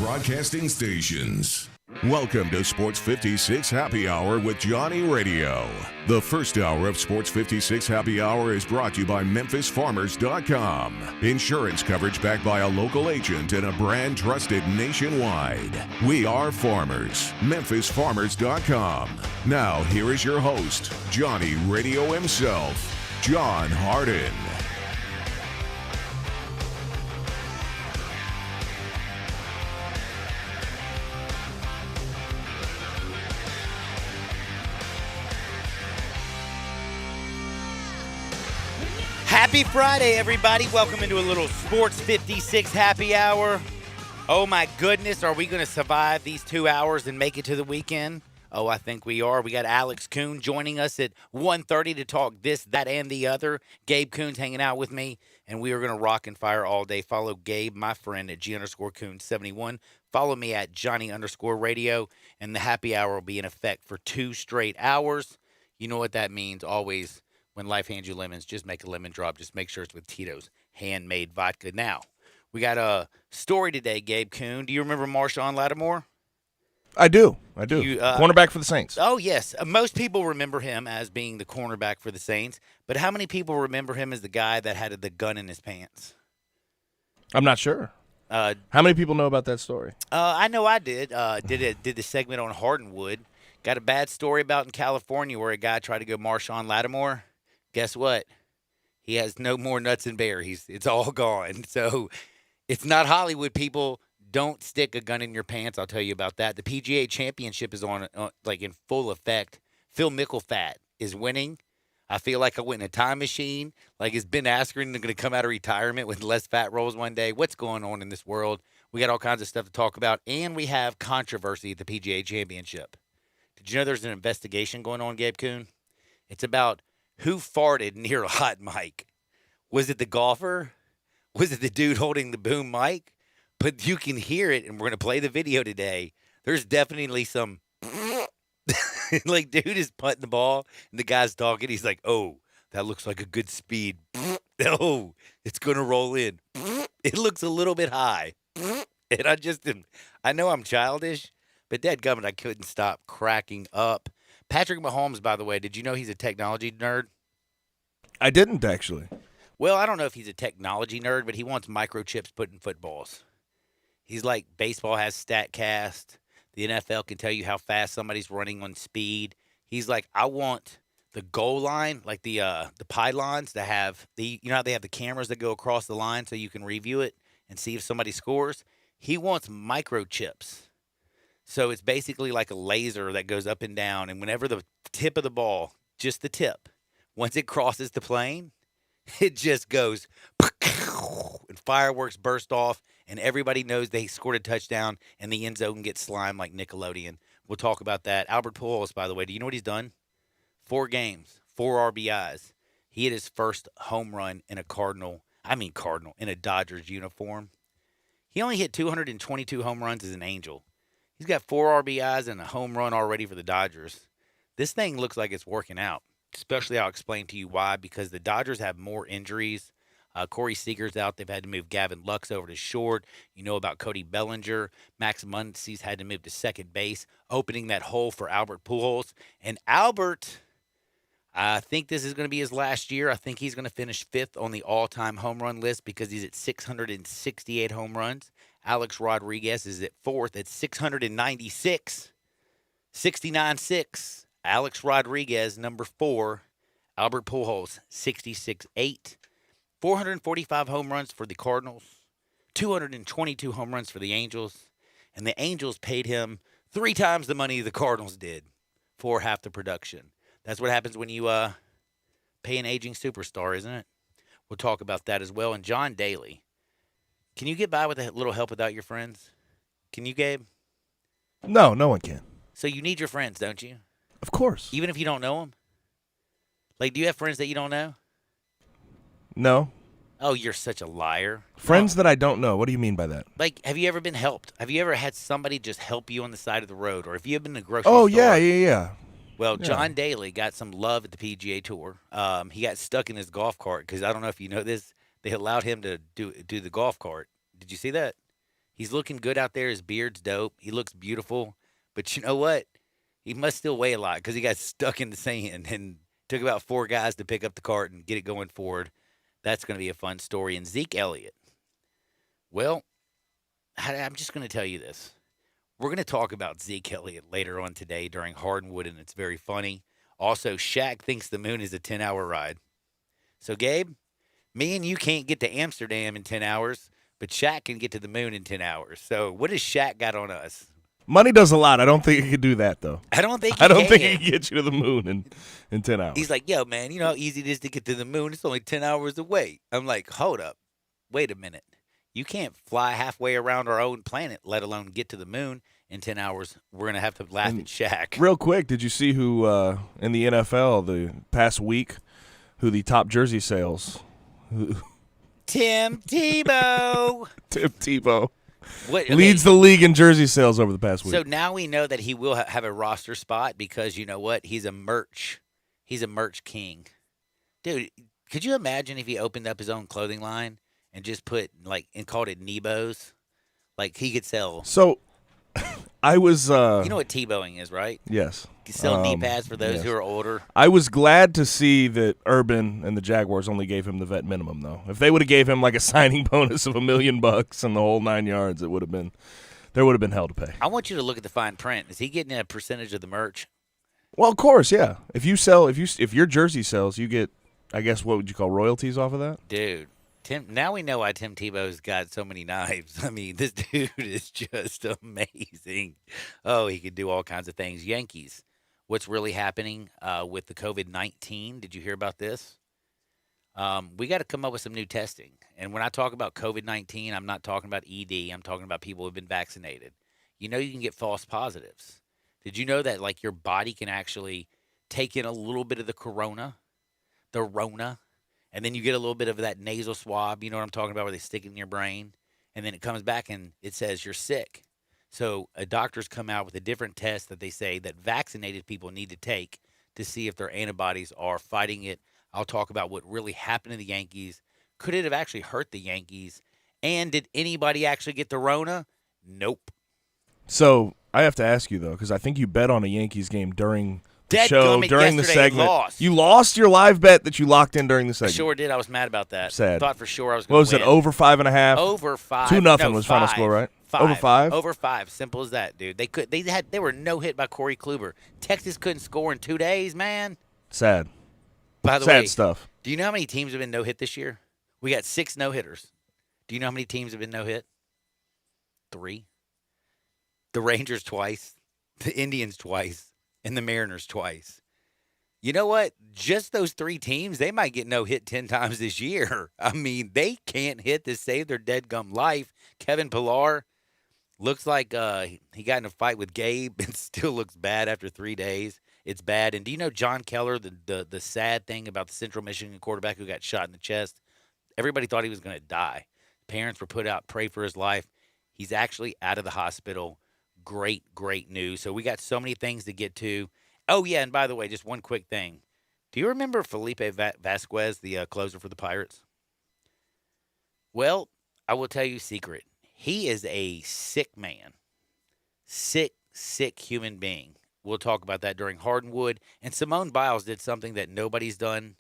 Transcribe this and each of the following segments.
broadcasting stations. Welcome to Sports 56 Happy Hour with Johnny Radio. The first hour of Sports 56 Happy Hour is brought to you by MemphisFarmers.com. Insurance coverage backed by a local agent and a brand trusted nationwide. We are farmers. MemphisFarmers.com. Now, here is your host, Johnny Radio himself, John Harden. Happy Friday, everybody. Welcome into a little Sports 56 Happy Hour. Oh, my goodness. Are we going to survive these 2 hours and make it to the weekend? Oh, I think we are. We got Alex Kuhn joining us at 1:30 to talk this, that, and the other. Gabe Kuhn's hanging out with me, and we are going to rock and fire all day. Follow Gabe, my friend, at G_Kuhn71. Follow me at Johnny_Radio, and the happy hour will be in effect for 2 straight hours. You know what that means always. When life hands you lemons, just make a lemon drop. Just make sure it's with Tito's handmade vodka. Now, we got a story today, Gabe Kuhn. Do you remember Marshawn Lattimore? I do. Cornerback for the Saints. Oh, yes. Most people remember him as being the cornerback for the Saints. But how many people remember him as the guy that had the gun in his pants? I'm not sure. How many people know about that story? I know I did. Did the segment on Hardenwood. Got a bad story about in California where a guy tried to go Marshawn Lattimore. Guess what? He has no more nuts and berries. It's all gone. So it's not Hollywood, people. Don't stick a gun in your pants. I'll tell you about that. The PGA Championship is on like in full effect. Phil Mickelfat is winning. I feel like I went in a time machine. Like, is Ben Askren going to come out of retirement with less fat rolls one day? What's going on in this world? We got all kinds of stuff to talk about, and we have controversy at the PGA Championship. Did you know there's an investigation going on, Gabe Kuhn? It's about who farted near a hot mic. Was it the golfer? Was it the dude holding the boom mic? But you can hear it, and we're going to play the video today. There's definitely some, like, dude is putting the ball, and the guy's talking. He's like, oh, that looks like a good speed. Oh, it's going to roll in. It looks a little bit high. And I know I'm childish, but dadgummit, I couldn't stop cracking up. Patrick Mahomes, by the way, did you know he's a technology nerd? I didn't, actually. Well, I don't know if he's a technology nerd, but he wants microchips put in footballs. He's like, baseball has StatCast. The NFL can tell you how fast somebody's running on speed. He's like, I want the goal line, like the pylons that have how they have the cameras that go across the line so you can review it and see if somebody scores. He wants microchips. So it's basically like a laser that goes up and down, and whenever the tip of the ball, just the tip, once it crosses the plane, it just goes, and fireworks burst off, and everybody knows they scored a touchdown, and the end zone gets slimed like Nickelodeon. We'll talk about that. Albert Pujols, by the way, do you know what he's done? 4 games, 4 RBIs. He hit his first home run in in a Dodgers uniform. He only hit 222 home runs as an Angel. He's got 4 RBIs and a home run already for the Dodgers. This thing looks like it's working out, especially I'll explain to you why, because the Dodgers have more injuries. Corey Seager's out. They've had to move Gavin Lux over to short. You know about Cody Bellinger. Max Muncy's had to move to second base, opening that hole for Albert Pujols. And Albert, I think this is going to be his last year. I think he's going to finish 5th on the all-time home run list because he's at 668 home runs. Alex Rodriguez is at 4th at 696. 69-6. Alex Rodriguez, number 4. Albert Pujols, 66-8. 445 home runs for the Cardinals. 222 home runs for the Angels. And the Angels paid him 3 times the money the Cardinals did for half the production. That's what happens when you pay an aging superstar, isn't it? We'll talk about that as well. And John Daly. Can you get by with a little help without your friends? Can you, Gabe? No, no one can. So you need your friends, don't you? Of course. Even if you don't know them? Like, do you have friends that you don't know? No. Oh, you're such a liar. Friends that I don't know. What do you mean by that? Like, have you ever been helped? Have you ever had somebody just help you on the side of the road? Or if you have been in a grocery store? Oh, yeah. Well, John Daly got some love at the PGA Tour. He got stuck in his golf cart because I don't know if you know this. They allowed him to do the golf cart. Did you see that? He's looking good out there. His beard's dope. He looks beautiful. But you know what? He must still weigh a lot because he got stuck in the sand and took about 4 guys to pick up the cart and get it going forward. That's going to be a fun story. And Zeke Elliott. Well, I'm just going to tell you this. We're going to talk about Zeke Elliott later on today during Hardwood, and it's very funny. Also, Shaq thinks the moon is a 10-hour ride. So, Gabe, me and you can't get to Amsterdam in 10 hours, but Shaq can get to the moon in 10 hours. So, what has Shaq got on us? Money does a lot. I don't think he could do that, though. I don't think he can get you to the moon in 10 hours. He's like, yo, man, you know how easy it is to get to the moon? It's only 10 hours away. I'm like, hold up. Wait a minute. You can't fly halfway around our own planet, let alone get to the moon in 10 hours. We're going to have to laugh at Shaq. Real quick, did you see who in the NFL the past week, who the top jersey sales? Tim Tebow. Tim Tebow. Leads the league in jersey sales over the past week. So now we know that he will have a roster spot because you know what? He's a merch king. Dude, could you imagine if he opened up his own clothing line and just put and called it Nebos? Like he could sell. So I was you know what Tebowing is, right? Yes. You sell knee pads for those who are older. I was glad to see that Urban and the Jaguars only gave him the vet minimum, though. If they would have gave him like a signing bonus of $1 million and the whole 9 yards, there would have been hell to pay. I want you to look at the fine print. Is he getting a percentage of the merch? Well, of course, yeah. If your jersey sells, you get, I guess, what would you call royalties off of that? Dude. Now we know why Tim Tebow's got so many knives. I mean, this dude is just amazing. Oh, he can do all kinds of things. Yankees. What's really happening with the COVID-19? Did you hear about this? We got to come up with some new testing. And when I talk about COVID-19, I'm not talking about ED. I'm talking about people who have been vaccinated. You know you can get false positives. Did you know that your body can actually take in a little bit of the Rona, and then you get a little bit of that nasal swab, you know what I'm talking about, where they stick it in your brain, and then it comes back and it says you're sick. So doctors come out with a different test that they say that vaccinated people need to take to see if their antibodies are fighting it. I'll talk about what really happened to the Yankees. Could it have actually hurt the Yankees? And did anybody actually get the Rona? Nope. So I have to ask you, though, because I think you bet on a Yankees game during the show, during the segment. Lost. You lost your live bet that you locked in during the segment. I sure did. I was mad about that. Sad. Thought for sure I was going to win. What was it, over 5.5? Over 5. 2-0 was final score, right? 5. Over 5? Over 5. Simple as that, dude. They were no hit by Corey Kluber. Texas couldn't score in 2 days, man. Sad. By the way, sad stuff. Do you know how many teams have been no hit this year? We got 6 no hitters. Do you know how many teams have been no hit? 3. The Rangers twice, the Indians twice, and the Mariners twice. You know what? Just those 3 teams, they might get no hit 10 times this year. I mean, they can't hit to save their deadgum life. Kevin Pillar looks like he got in a fight with Gabe and still looks bad after 3 days. It's bad. And do you know John Keller, the sad thing about the Central Michigan quarterback who got shot in the chest? Everybody thought he was going to die. Parents were put out, pray for his life. He's actually out of the hospital. Great, great news. So we got so many things to get to. Oh, yeah, and by the way, just one quick thing. Do you remember Felipe Vasquez, the closer for the Pirates? Well, I will tell you a secret. He is a sick man. Sick human being. We'll talk about that during Hardwood. And Simone Biles did something that nobody's done.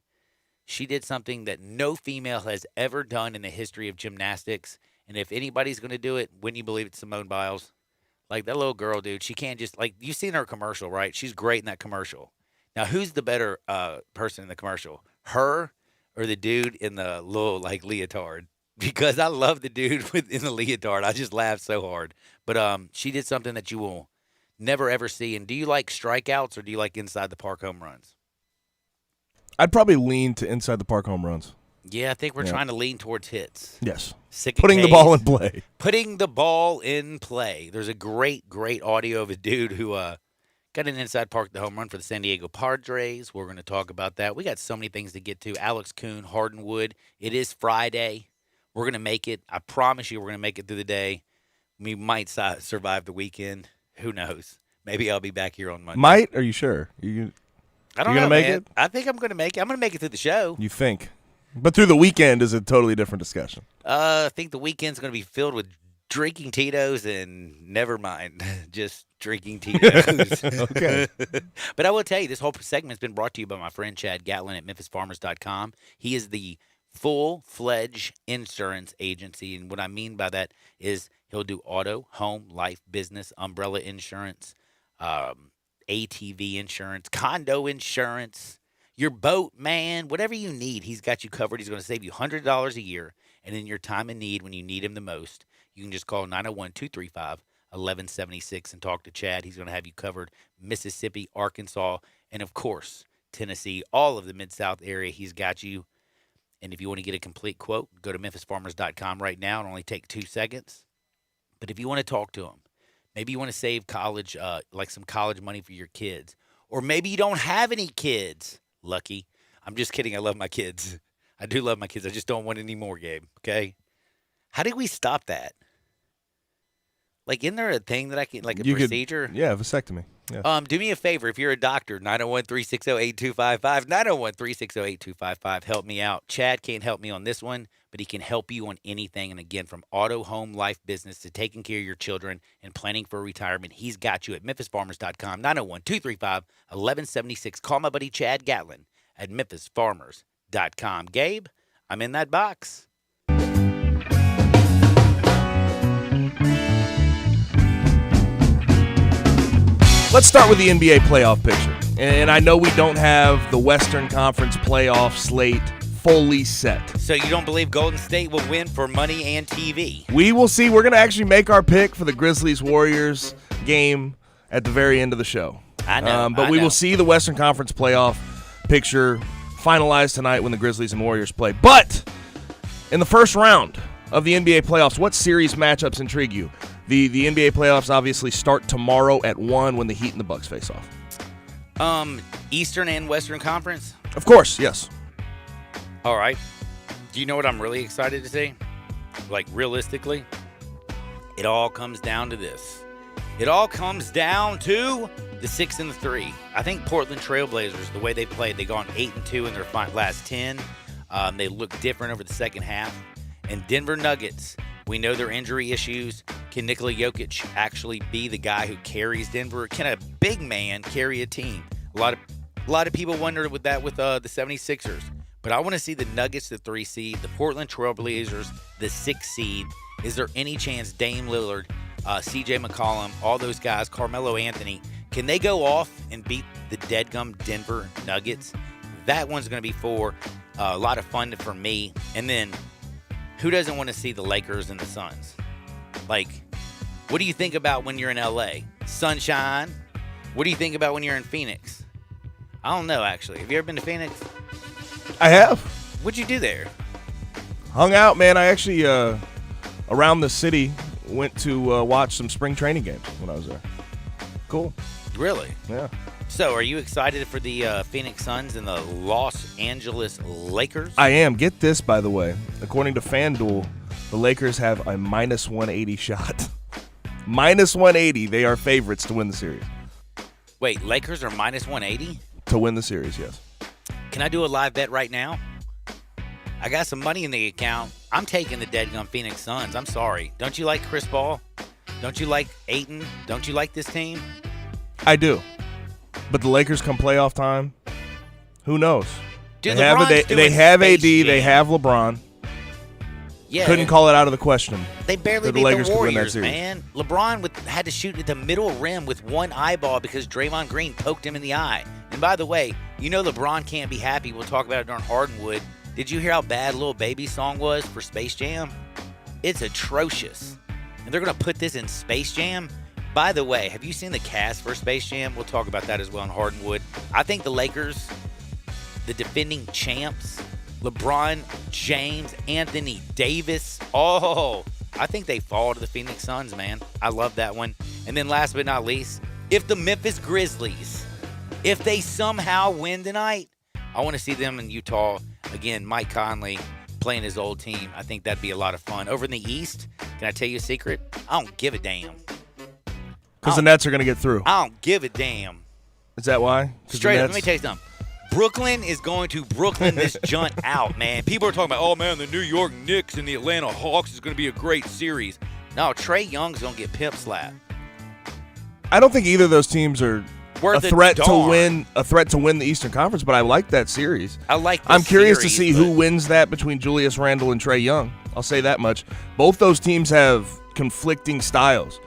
She did something that no female has ever done in the history of gymnastics. And if anybody's going to do it, wouldn't you believe it's Simone Biles? Like, that little girl, dude, she can't just, you've seen her commercial, right? She's great in that commercial. Now, who's the better person in the commercial? Her or the dude in the little, leotard? Because I love the dude in the leotard. I just laughed so hard. But she did something that you will never, ever see. And do you like strikeouts or do you like inside the park home runs? I'd probably lean to inside the park home runs. Yeah, I think we're trying to lean towards hits. Yes. Putting the ball in play. Putting the ball in play. There's a great audio of a dude who got an inside park the home run for the San Diego Padres. We're going to talk about that. We got so many things to get to. Alex Kuhn, Hardwood. It is Friday. We're going to make it. I promise you we're going to make it through the day. We might survive the weekend. Who knows? Maybe I'll be back here on Monday. Might? Are you sure? I don't know, you going to make man. it? I think I'm going to make it. I'm going to make it through the show. You think? But through the weekend is a totally different discussion. I think the weekend's going to be filled with Drinking Tito's and never mind, just drinking Tito's. Okay. But I will tell you, this whole segment's been brought to you by my friend Chad Gatlin at MemphisFarmers.com. He is the full-fledged insurance agency, and what I mean by that is he'll do auto, home, life, business, umbrella insurance, ATV insurance, condo insurance, your boat, man, whatever you need, he's got you covered. He's going to save you $100 a year, and in your time of need, when you need him the most, you can just call 901-235-1176 and talk to Chad. He's going to have you covered. Mississippi, Arkansas, and of course, Tennessee, all of the Mid-South area, he's got you. And if you want to get a complete quote, go to MemphisFarmers.com right now. It'll only take 2 seconds. But if you want to talk to him, maybe you want to save college, like some college money for your kids. Or maybe you don't have any kids. Lucky. I'm just kidding. I love my kids. I do love my kids. I just don't want any more, Gabe. Okay? How did we stop that? Like, isn't there a thing that I can, like a procedure? Yeah, vasectomy. Yeah. Do me a favor. If you're a doctor, 901-360-8255, 901-360-8255. Help me out. Chad can't help me on this one, but he can help you on anything. And again, from auto, home, life, business to taking care of your children and planning for retirement, he's got you at MemphisFarmers.com, 901-235-1176. Call my buddy Chad Gatlin at MemphisFarmers.com. Gabe, I'm in that box. Let's start with the NBA playoff picture. And I know we don't have the Western Conference playoff slate fully set. So you don't believe Golden State will win for money and TV? We will see. We're going to actually make our pick for the Grizzlies-Warriors game at the very end of the show. I know. But we will see the Western Conference playoff picture finalized tonight when the Grizzlies and Warriors play. But in the first round of the NBA playoffs, what series matchups intrigue you? The NBA playoffs obviously start tomorrow at 1 when the Heat and the Bucks face off. Eastern and Western Conference? Of course, yes. All right. Do you know what I'm really excited to see? Like, realistically, it all comes down to this. It all comes down to the 6 and the 3. I think Portland Trailblazers, the way they played, they gone 8-2 in their last 10. They look different over the second half. And Denver Nuggets, we know their injury issues. Can Nikola Jokic actually be the guy who carries Denver? Can a big man carry a team? A lot of people wondered with that with the 76ers. But I want to see the Nuggets, the 3 seed, the Portland Trailblazers, the 6 seed. Is there any chance Dame Lillard, CJ McCollum, all those guys, Carmelo Anthony, can they go off and beat the deadgum Denver Nuggets? That one's going to be a lot of fun for me. And then, who doesn't want to see the Lakers and the Suns? Like, what do you think about when you're in L.A.? Sunshine? What do you think about when you're in Phoenix? I don't know, actually. Have you ever been to Phoenix? I have. What'd you do there? Hung out, man. I actually, around the city, went to watch some spring training games when I was there. Cool. Really? Yeah. So, are you excited for the Phoenix Suns and the Los Angeles Lakers? I am. Get this, by the way. According to FanDuel, the Lakers have a minus 180 shot. Minus 180. They are favorites to win the series. Wait, Lakers are minus 180? To win the series, yes. Can I do a live bet right now? I got some money in the account. I'm taking the deadgum Phoenix Suns. I'm sorry. Don't you like Chris Paul? Don't you like Ayton? Don't you like this team? I do. But the Lakers come playoff time, who knows? Dude, they have AD, they have LeBron. Yeah, couldn't call it out of the question. They barely beat the Warriors, man. LeBron had to shoot at the middle rim with one eyeball because Draymond Green poked him in the eye. And by the way, you know LeBron can't be happy. We'll talk about it during Hardwood. Did you hear how bad Lil Baby's song was for Space Jam? It's atrocious. And they're going to put this in Space Jam? By the way, have you seen the cast for Space Jam? We'll talk about that as well in Hardwood. I think the Lakers, the defending champs, LeBron James, Anthony Davis. Oh, I think they fall to the Phoenix Suns, man. I love that one. And then last but not least, if the Memphis Grizzlies, if they somehow win tonight, I want to see them in Utah. Again, Mike Conley playing his old team. I think that'd be a lot of fun. Over in the East, can I tell you a secret? I don't give a damn. Because the Nets are going to get through. I don't give a damn. Is that why? Straight up, let me tell you something. Brooklyn is going to Brooklyn this junt out, man. People are talking about, oh, man, the New York Knicks and the Atlanta Hawks is going to be a great series. No, Trae Young's going to get pimp slapped. I don't think either of those teams are Worth a threat a to darn. win the Eastern Conference, but I like that series. I like this I'm curious to series, see who but- wins that between Julius Randle and Trae Young. I'll say that much. Both those teams have conflicting styles.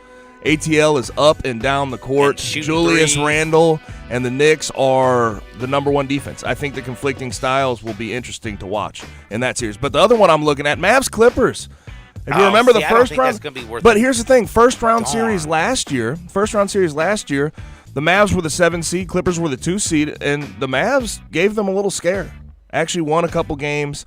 ATL is up and down the court. And shooting Julius threes. Randle and the Knicks are the number one defense. I think the conflicting styles will be interesting to watch in that series. But the other one I'm looking at, Mavs Clippers. If you Oh, remember see, the I don't first think round, that's gonna be worth but it. here's the thing: first round Darn. series last year, the Mavs were the 7 seed, Clippers were the 2 seed, and the Mavs gave them a little scare. Actually won a couple games,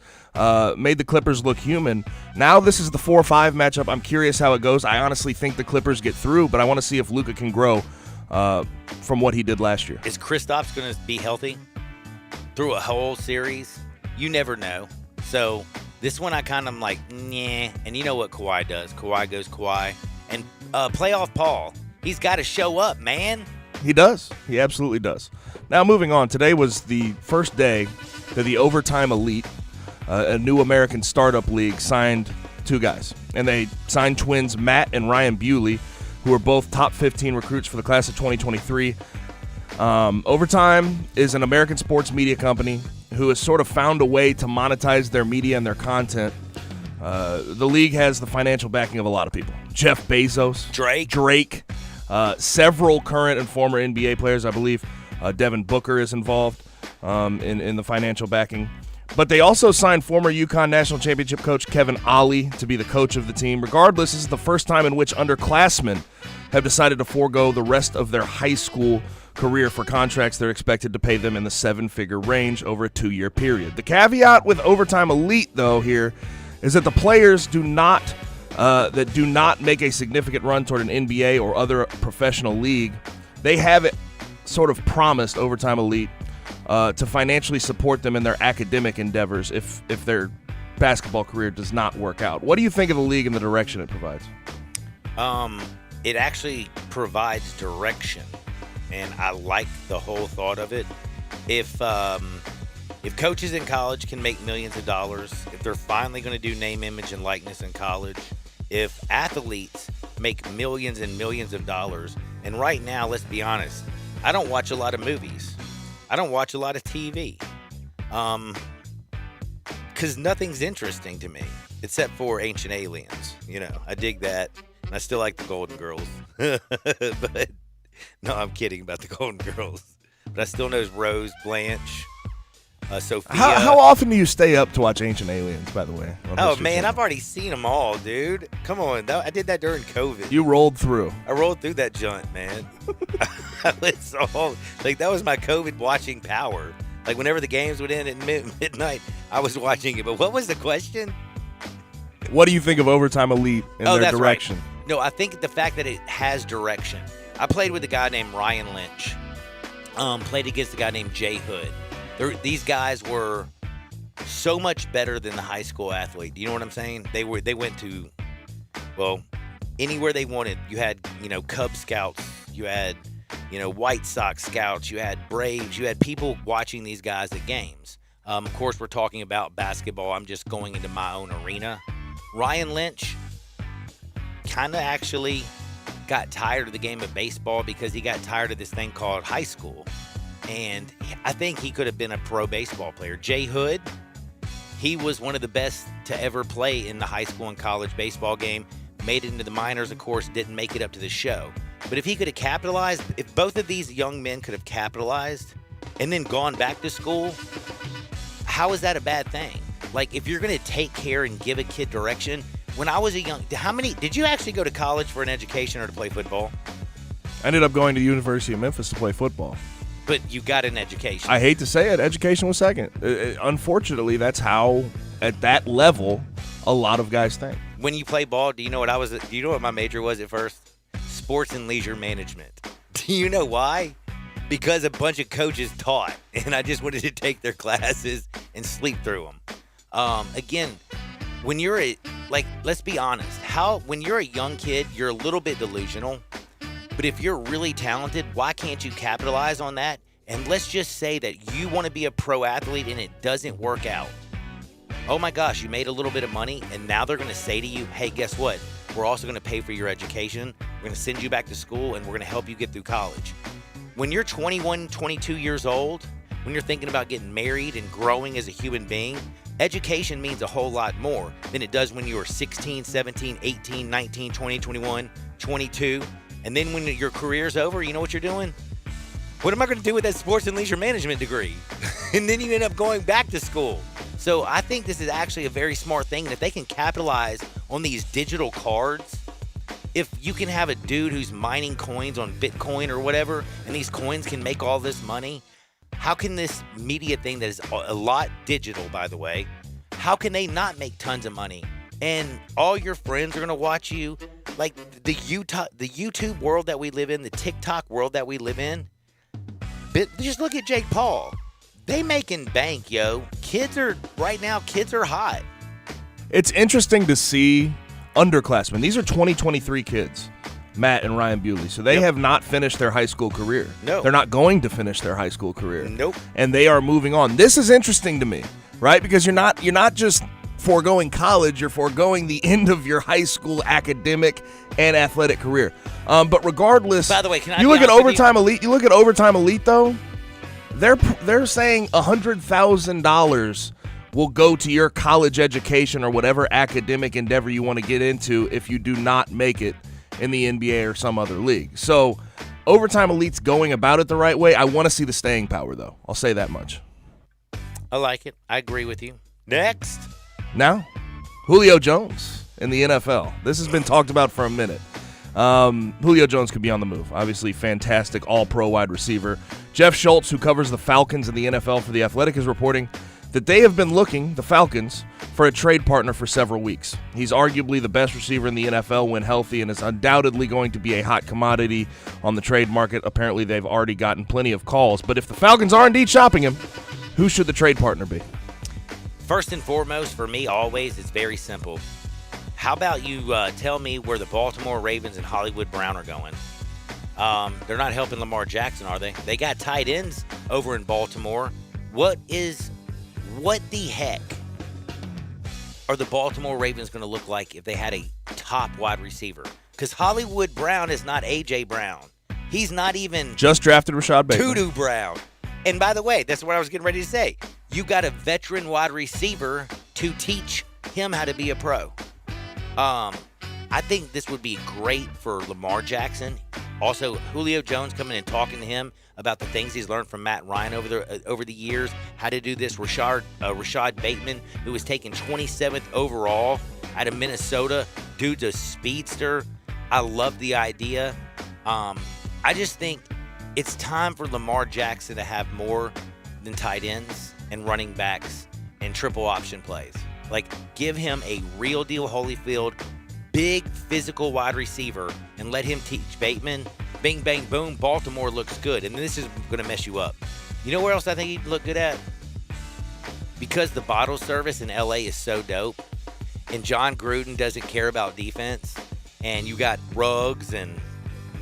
made the Clippers look human. Now this is the 4-5 matchup. I'm curious how it goes. I honestly think the Clippers get through, but I want to see if Luka can grow from what he did last year. Is Kristaps going to be healthy through a whole series? You never know. So this one I kind of like, nah. And you know what Kawhi does? Kawhi goes Kawhi. And playoff Paul, he's got to show up, man. He does. He absolutely does. Now moving on. Today was the first day that the Overtime Elite, a new American startup league, signed 2 guys. And they signed twins Matt and Ryan Bewley, who are both top 15 recruits for the class of 2023. Overtime is an American sports media company who has sort of found a way to monetize their media and their content. The league has the financial backing of a lot of people. Jeff Bezos. Drake. Several current and former NBA players, I believe. Devin Booker is involved in the financial backing. But they also signed former UConn national championship coach Kevin Ollie to be the coach of the team. Regardless, this is the first time in which underclassmen have decided to forego the rest of their high school career for contracts they're expected to pay them in the 7-figure range over a 2-year period. The caveat with Overtime Elite, though, here is that the players do not make a significant run toward an NBA or other professional league. They have it sort of promised, Overtime Elite, to financially support them in their academic endeavors if their basketball career does not work out. What do you think of the league and the direction it provides? It actually provides direction, and I like the whole thought of it. If coaches in college can make millions of dollars, if they're finally going to do name, image, and likeness in college, if athletes make millions and millions of dollars, and right now, let's be honest, I don't watch a lot of movies. I don't watch a lot of TV. Because nothing's interesting to me, except for Ancient Aliens. You know, I dig that. And I still like the Golden Girls. But, no, I'm kidding about the Golden Girls. But I still know Rose, Blanche, Sophia. How often do you stay up to watch Ancient Aliens, by the way? Oh, man, I've already seen them all, dude. Come on. I did that during COVID. You rolled through. I rolled through that jaunt, man. It's all, like, that was my COVID watching power. Like, whenever the games would end at midnight, I was watching it. But what was the question? What do you think of Overtime Elite and their that's direction? Right. No, I think the fact that it has direction. I played with a guy named Ryan Lynch. Played against a guy named Jay Hood. These guys were so much better than the high school athlete. Do you know what I'm saying? They went to, well, anywhere they wanted. You had, Cub Scouts. You had, White Sox scouts. You had Braves. You had people watching these guys at games. Of course, we're talking about basketball. I'm just going into my own arena. Ryan Lynch kind of actually got tired of the game of baseball because he got tired of this thing called high school. And I think he could have been a pro baseball player. Jay Hood, he was one of the best to ever play in the high school and college baseball game. Made it into the minors, of course, didn't make it up to the show. But if he could have capitalized, if both of these young men could have capitalized and then gone back to school, how is that a bad thing? Like, if you're going to take care and give a kid direction, when I was did you actually go to college for an education or to play football? I ended up going to the University of Memphis to play football. But you got an education. I hate to say it, education was second. Unfortunately, that's how, at that level, a lot of guys think. When you play ball, do you know what my major was at first? Sports and leisure management. Do you know why? Because a bunch of coaches taught, and I just wanted to take their classes and sleep through them. Again, when you're let's be honest, when you're a young kid, you're a little bit delusional. But if you're really talented, why can't you capitalize on that? And let's just say that you want to be a pro athlete and it doesn't work out. Oh my gosh, you made a little bit of money, and now they're going to say to you, hey, guess what? we're also going to pay for your education. We're going to send you back to school, and we're going to help you get through college. When you're 21, 22 years old, when you're thinking about getting married and growing as a human being, education means a whole lot more than it does when you're 16, 17, 18, 19, 20, 21, 22. And then when your career's over, you know what you're doing? What am I going to do with that sports and leisure management degree? And then you end up going back to school. So I think this is actually a very smart thing. And if they can capitalize on these digital cards, if you can have a dude who's mining coins on Bitcoin or whatever, and these coins can make all this money, how can this media thing that is a lot digital, by the way, how can they not make tons of money? And all your friends are going to watch you. Like the YouTube world that we live in, the TikTok world that we live in. Just look at Jake Paul. They making bank, yo. Kids are hot. It's interesting to see underclassmen. These are 2023 kids, Matt and Ryan Bewley. So they have not finished their high school career. No. They're not going to finish their high school career. Nope. And they are moving on. This is interesting to me, right? Because you're not just foregoing college, you're foregoing the end of your high school academic and athletic career. But regardless, by the way, you look at Overtime Elite. You look at Overtime Elite though. They're saying $100,000 will go to your college education or whatever academic endeavor you want to get into if you do not make it in the NBA or some other league. So Overtime Elite's going about it the right way. I want to see the staying power though. I'll say that much. I like it. I agree with you. Next. Now, Julio Jones in the NFL. This has been talked about for a minute. Julio Jones could be on the move. Obviously, fantastic all-pro wide receiver. Jeff Schultz, who covers the Falcons in the NFL for The Athletic, is reporting that they have been looking, the Falcons, for a trade partner for several weeks. He's arguably the best receiver in the NFL when healthy and is undoubtedly going to be a hot commodity on the trade market. Apparently, they've already gotten plenty of calls. But if the Falcons are indeed shopping him, who should the trade partner be? First and foremost, for me, always, it's very simple. How about you tell me where the Baltimore Ravens and Hollywood Brown are going? They're not helping Lamar Jackson, are they? They got tight ends over in Baltimore. What the heck are the Baltimore Ravens going to look like if they had a top wide receiver? Because Hollywood Brown is not A.J. Brown. He's not even just drafted Rashad Bateman. Tudu Brown. And by the way, that's what I was getting ready to say. You got a veteran wide receiver to teach him how to be a pro. I think this would be great for Lamar Jackson. Also, Julio Jones coming and talking to him about the things he's learned from Matt Ryan over the years, how to do this. Rashad Bateman, who was taken 27th overall out of Minnesota, dude's a speedster. I love the idea. I just think it's time for Lamar Jackson to have more than tight ends and running backs and triple option plays. Like, give him a real deal Holyfield, big physical wide receiver, and let him teach Bateman. Bing, bang, boom, Baltimore looks good. And this is going to mess you up. You know where else I think he'd look good at? Because the bottle service in L.A. is so dope, and John Gruden doesn't care about defense, and you got Ruggs and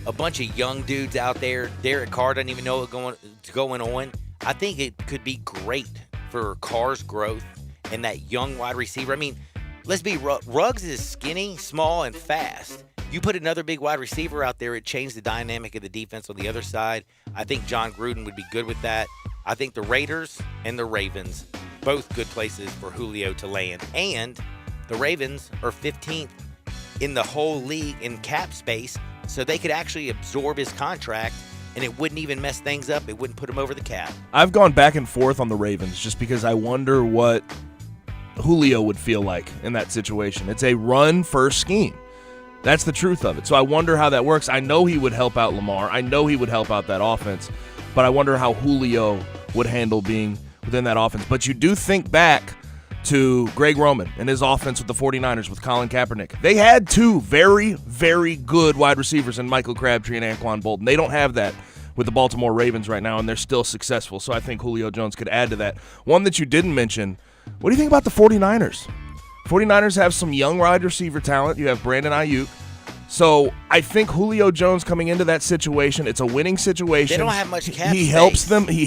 a bunch of young dudes out there. Derek Carr doesn't even know what's going on. I think it could be great for Carr's growth and that young wide receiver. I mean, let's be Ruggs is skinny, small, and fast. You put another big wide receiver out there, it changed the dynamic of the defense on the other side. I think John Gruden would be good with that. I think the Raiders and the Ravens, both good places for Julio to land. And the Ravens are 15th in the whole league in cap space, so they could actually absorb his contract, and it wouldn't even mess things up. It wouldn't put him over the cap. I've gone back and forth on the Ravens just because I wonder what Julio would feel like in that situation. It's a run-first scheme. That's the truth of it. So I wonder how that works. I know he would help out Lamar. I know he would help out that offense. But I wonder how Julio would handle being within that offense. But you do think back to Greg Roman and his offense with the 49ers with Colin Kaepernick. They had two very, very good wide receivers in Michael Crabtree and Anquan Bolton. They don't have that with the Baltimore Ravens right now, and they're still successful. So I think Julio Jones could add to that. One that you didn't mention, what do you think about the 49ers? 49ers have some young wide receiver talent. You have Brandon Ayuk. So I think Julio Jones coming into that situation, it's a winning situation. They don't have much cap He space.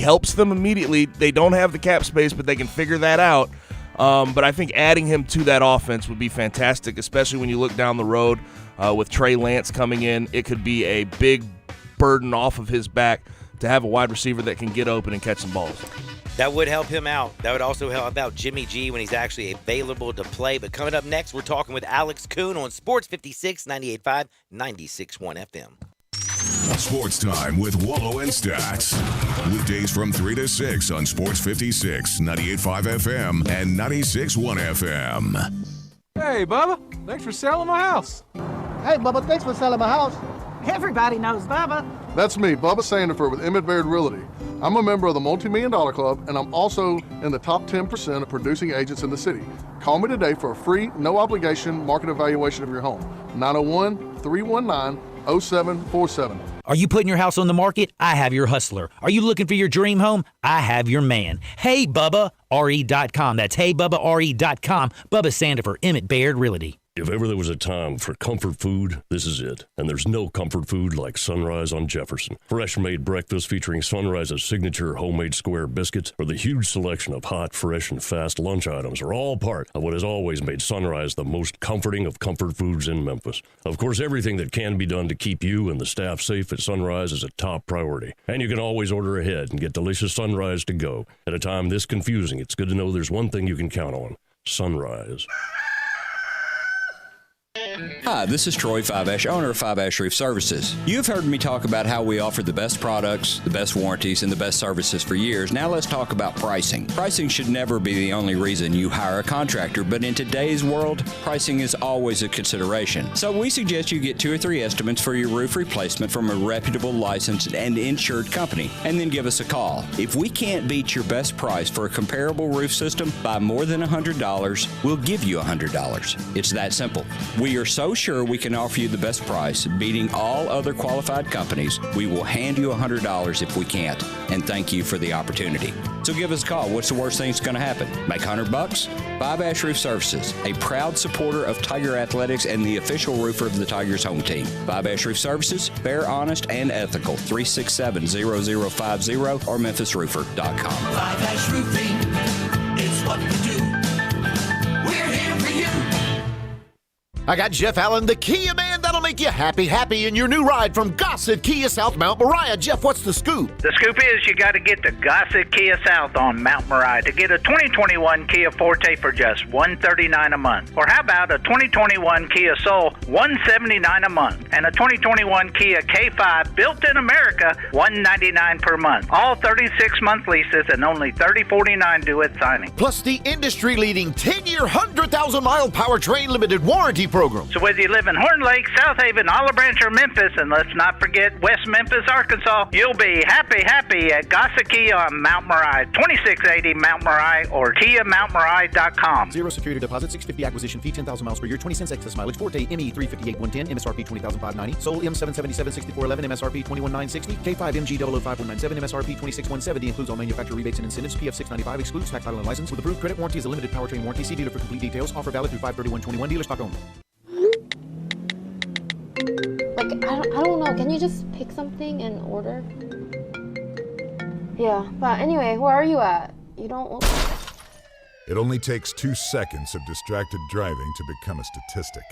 helps them immediately. They don't have the cap space, but they can figure that out. But I think adding him to that offense would be fantastic, especially when you look down the road with Trey Lance coming in. It could be a big burden off of his back to have a wide receiver that can get open and catch some balls. That would help him out. That would also help out Jimmy G when he's actually available to play. But coming up next, we're talking with Alex Kuhn on Sports 56, 98.5, 96.1 FM. Sports Time with Wallow and Stacks. Weekdays from 3 to 6 on Sports 56, 98.5 FM and 96.1 FM. Hey, Bubba. Thanks for selling my house. Hey, Bubba, thanks for selling my house. Everybody knows Bubba. That's me, Bubba Sandifer with Emmett Baird Realty. I'm a member of the Multi-Million-Dollar Club, and I'm also in the top 10% of producing agents in the city. Call me today for a free, no-obligation market evaluation of your home. 901-319-0747. Are you putting your house on the market? I have your hustler. Are you looking for your dream home? I have your man. Hey, Bubba, RE.com. That's HeyBubbaRE.com. Bubba Sandifer, Emmett Baird Realty. If ever there was a time for comfort food, this is it. And there's no comfort food like Sunrise on Jefferson. Fresh-made breakfast featuring Sunrise's signature homemade square biscuits or the huge selection of hot, fresh, and fast lunch items are all part of what has always made Sunrise the most comforting of comfort foods in Memphis. Of course, everything that can be done to keep you and the staff safe at Sunrise is a top priority. And you can always order ahead and get delicious Sunrise to go. At a time this confusing, it's good to know there's one thing you can count on: Sunrise. Hi, this is Troy Fiveash, owner of Fiveash Roof Services. You've heard me talk about how we offer the best products, the best warranties, and the best services for years. Now let's talk about pricing. Pricing should never be the only reason you hire a contractor, but in today's world, pricing is always a consideration. So we suggest you get 2 or 3 estimates for your roof replacement from a reputable, licensed, and insured company, and then give us a call. If we can't beat your best price for a comparable roof system by more than $100, we'll give you $100. It's that simple. We are so sure we can offer you the best price, beating all other qualified companies, we will hand you $100 if we can't, and thank you for the opportunity. So give us a call. What's the worst thing that's going to happen? Make $100? Fiveash Roof Services, a proud supporter of Tiger Athletics and the official roofer of the Tigers home team. Fiveash Roof Services, fair, honest, and ethical. 367-0050 or memphisroofer.com. Fiveash Roofing, it's what we do. We're here for you. I got Jeff Allen, the Kia man that'll make you happy in your new ride from Gossett Kia South Mount Moriah. Jeff, what's the scoop? The scoop is you got to get to Gossett Kia South on Mount Moriah to get a 2021 Kia Forte for just $139 a month. Or how about a 2021 Kia Soul, $179 a month, and a 2021 Kia K5 built in America, $199 per month. All 36-month leases and only $30.49 due at signing. Plus the industry-leading 10-year, 100,000-mile powertrain limited warranty program. So whether you live in Horn Lake, South Haven, Olive Branch, or Memphis, and let's not forget West Memphis, Arkansas, you'll be happy at Gossett Kia on Mount Moriah, 2680 Mount Moriah, or KiaMountMoriah.com. 0 security deposit, $650 acquisition fee, 10,000 miles per year, 20 cents excess mileage. Forte ME 358 110, MSRP 20,590. Sold M777 6411, MSRP 21960. K5 MG 005197, MSRP 26170. Includes all manufacturer rebates and incentives. PF 695 excludes tax, title, and license. With approved credit warranty is a limited powertrain warranty. See dealer for complete details. Offer valid through 5/31/21. Dealer stock only. Like, I don't know. Can you just pick something and order? Yeah, but anyway, where are you at? You don't... It only takes 2 seconds of distracted driving to become a statistic.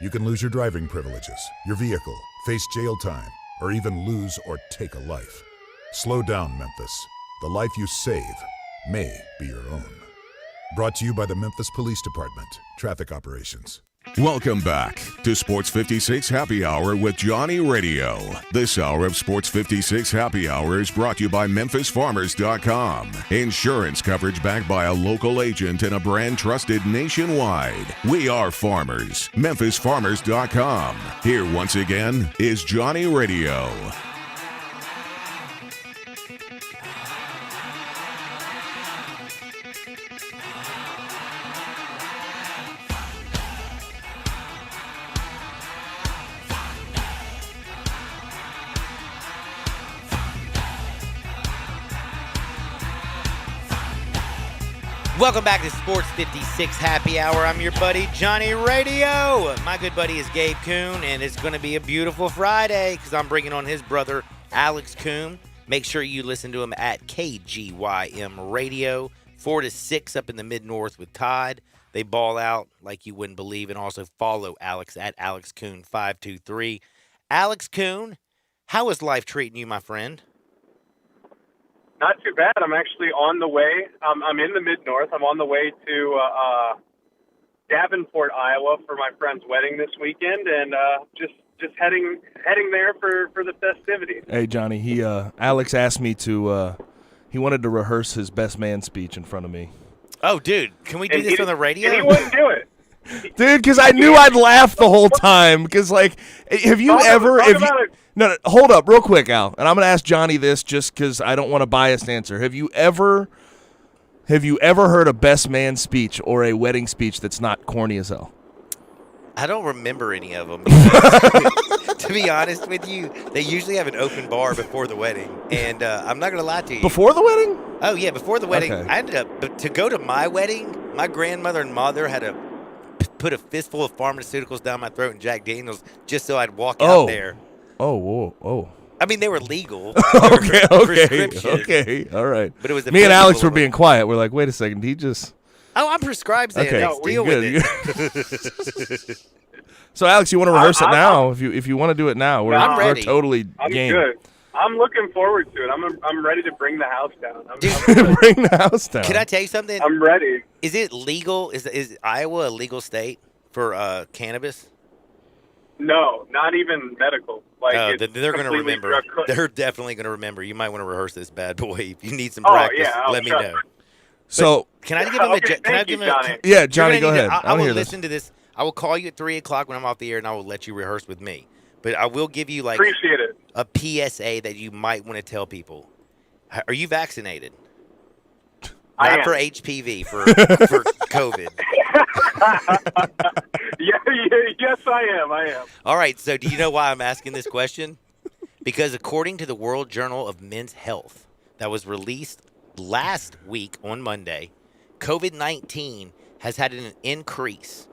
You can lose your driving privileges, your vehicle, face jail time, or even lose or take a life. Slow down, Memphis. The life you save may be your own. Brought to you by the Memphis Police Department, Traffic Operations. Welcome back to Sports 56 Happy Hour with Johnny Radio. This hour of Sports 56 Happy Hour is brought to you by MemphisFarmers.com. Insurance coverage backed by a local agent and a brand trusted nationwide. We are farmers. MemphisFarmers.com. Here once again is Johnny Radio. Welcome back to Sports 56 Happy Hour. I'm your buddy, Johnny Radio. My good buddy is Gabe Kuhn, and it's going to be a beautiful Friday because I'm bringing on his brother, Alex Kuhn. Make sure you listen to him at KGYM Radio, 4-6 up in the Mid-North with Todd. They ball out like you wouldn't believe. And also follow Alex at Alex Kuhn 523. Alex Kuhn, how is life treating you, my friend? Not too bad. I'm actually on the way. I'm in the Mid-North. I'm on the way to Davenport, Iowa for my friend's wedding this weekend, and just heading there for the festivities. Hey, Johnny, Alex asked me to he wanted to rehearse his best man speech in front of me. Oh, dude, can we do this on the radio? And he wouldn't do it. Dude, because I knew I'd laugh the whole time. Because, like, have you ever... No, hold up real quick, Al. And I'm going to ask Johnny this just because I don't want a biased answer. Have you ever heard a best man speech or a wedding speech that's not corny as hell? I don't remember any of them. Because, to be honest with you, they usually have an open bar before the wedding. And I'm not going to lie to you. Before the wedding? Oh, yeah, before the wedding. Okay. I ended up, to go to my wedding, my grandmother and mother had to put a fistful of pharmaceuticals down my throat and Jack Daniels just so I'd walk out there. Oh, whoa. I mean, they were legal. Okay, Prescription. all right. But it was me and Alex were being quiet. We're like, wait a second, he just... Oh, I'm prescribed Xanax. Okay, No, deal good. with it. So, Alex, you want to rehearse it now? If you want to do it now, we're totally I'm game. good. I'm looking forward to it. I'm ready to bring the house down. Bring the house down. Can I tell you something? I'm ready. Is it legal? Is Iowa a legal state for cannabis? No, not even medical. Like then they're going to completely remember. drug- They're definitely going to remember. You might want to rehearse this bad boy. If you need some Oh, practice, yeah, let me trust know. me. So Can I give him Okay, Can I thank give you, him Johnny. Yeah, Johnny, go You're gonna ahead. need to- I I wanna will hear this. listen to this. I will call you at 3 o'clock when I'm off the air, and I will let you rehearse with me. But I will give you Appreciate it. a PSA that you might want to tell people. Are you vaccinated? I Not am. for HPV, for COVID. Yes, I am. All right, so do you know why I'm asking this question? Because according to the World Journal of Men's Health that was released last week on Monday, COVID-19 has had an increase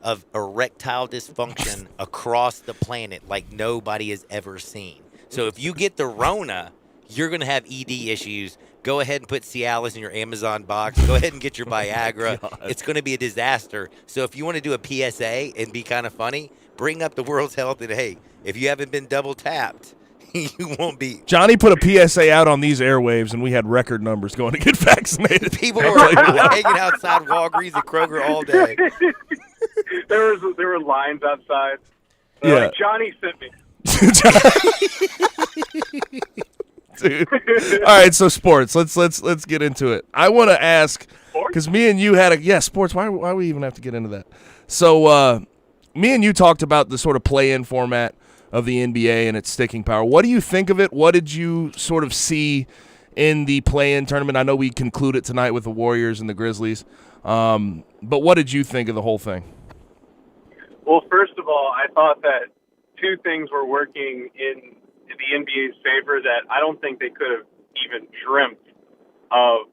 of erectile dysfunction across the planet like nobody has ever seen. So if you get the Rona, you're going to have ED issues. Go ahead and put Cialis in your Amazon box. Go ahead and get your Viagra. It's going to be a disaster. So if you want to do a PSA and be kind of funny, bring up the World's Health and, hey, if you haven't been double tapped, you won't be. Johnny put a PSA out on these airwaves, and we had record numbers going to get vaccinated. People were hanging outside Walgreens and Kroger all day. There were lines outside. Yeah. Like, Johnny sent me. Dude. All right, so sports. Let's get into it. I want to ask because me and you had sports. Why we even have to get into that? So me and you talked about the sort of play-in format of the NBA and its sticking power. What do you think of it? What did you sort of see in the play-in tournament? I know we concluded tonight with the Warriors and the Grizzlies, but what did you think of the whole thing? Well, first of all, I thought that two things were working in the NBA's favor that I don't think they could have even dreamt of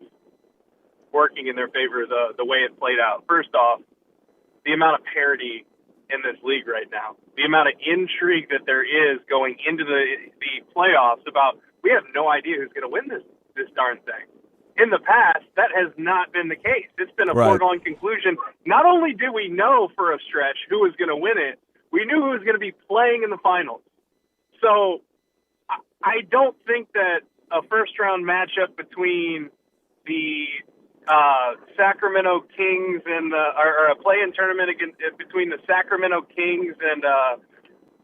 working in their favor the way it played out. First off, the amount of parity in this league right now, the amount of intrigue that there is going into the playoffs about we have no idea who's going to win this darn thing. In the past, that has not been the case. It's been a foregone conclusion. Not only did we know for a stretch who was going to win it, we knew who was going to be playing in the finals. So I don't think that a first-round matchup between the Sacramento Kings and or a play-in tournament between the Sacramento Kings and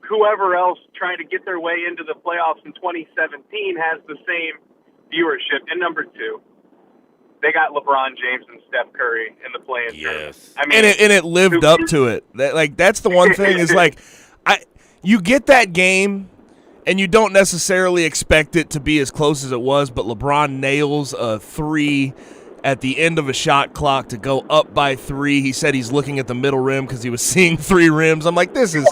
whoever else trying to get their way into the playoffs in 2017 has the same viewership. And number two, they got LeBron James and Steph Curry in the play-in tournament. I mean, and it lived up to it. That's the one thing is you get that game. And you don't necessarily expect it to be as close as it was, but LeBron nails a three at the end of a shot clock to go up by 3. He said he's looking at the middle rim because he was seeing 3 rims. I'm like, this is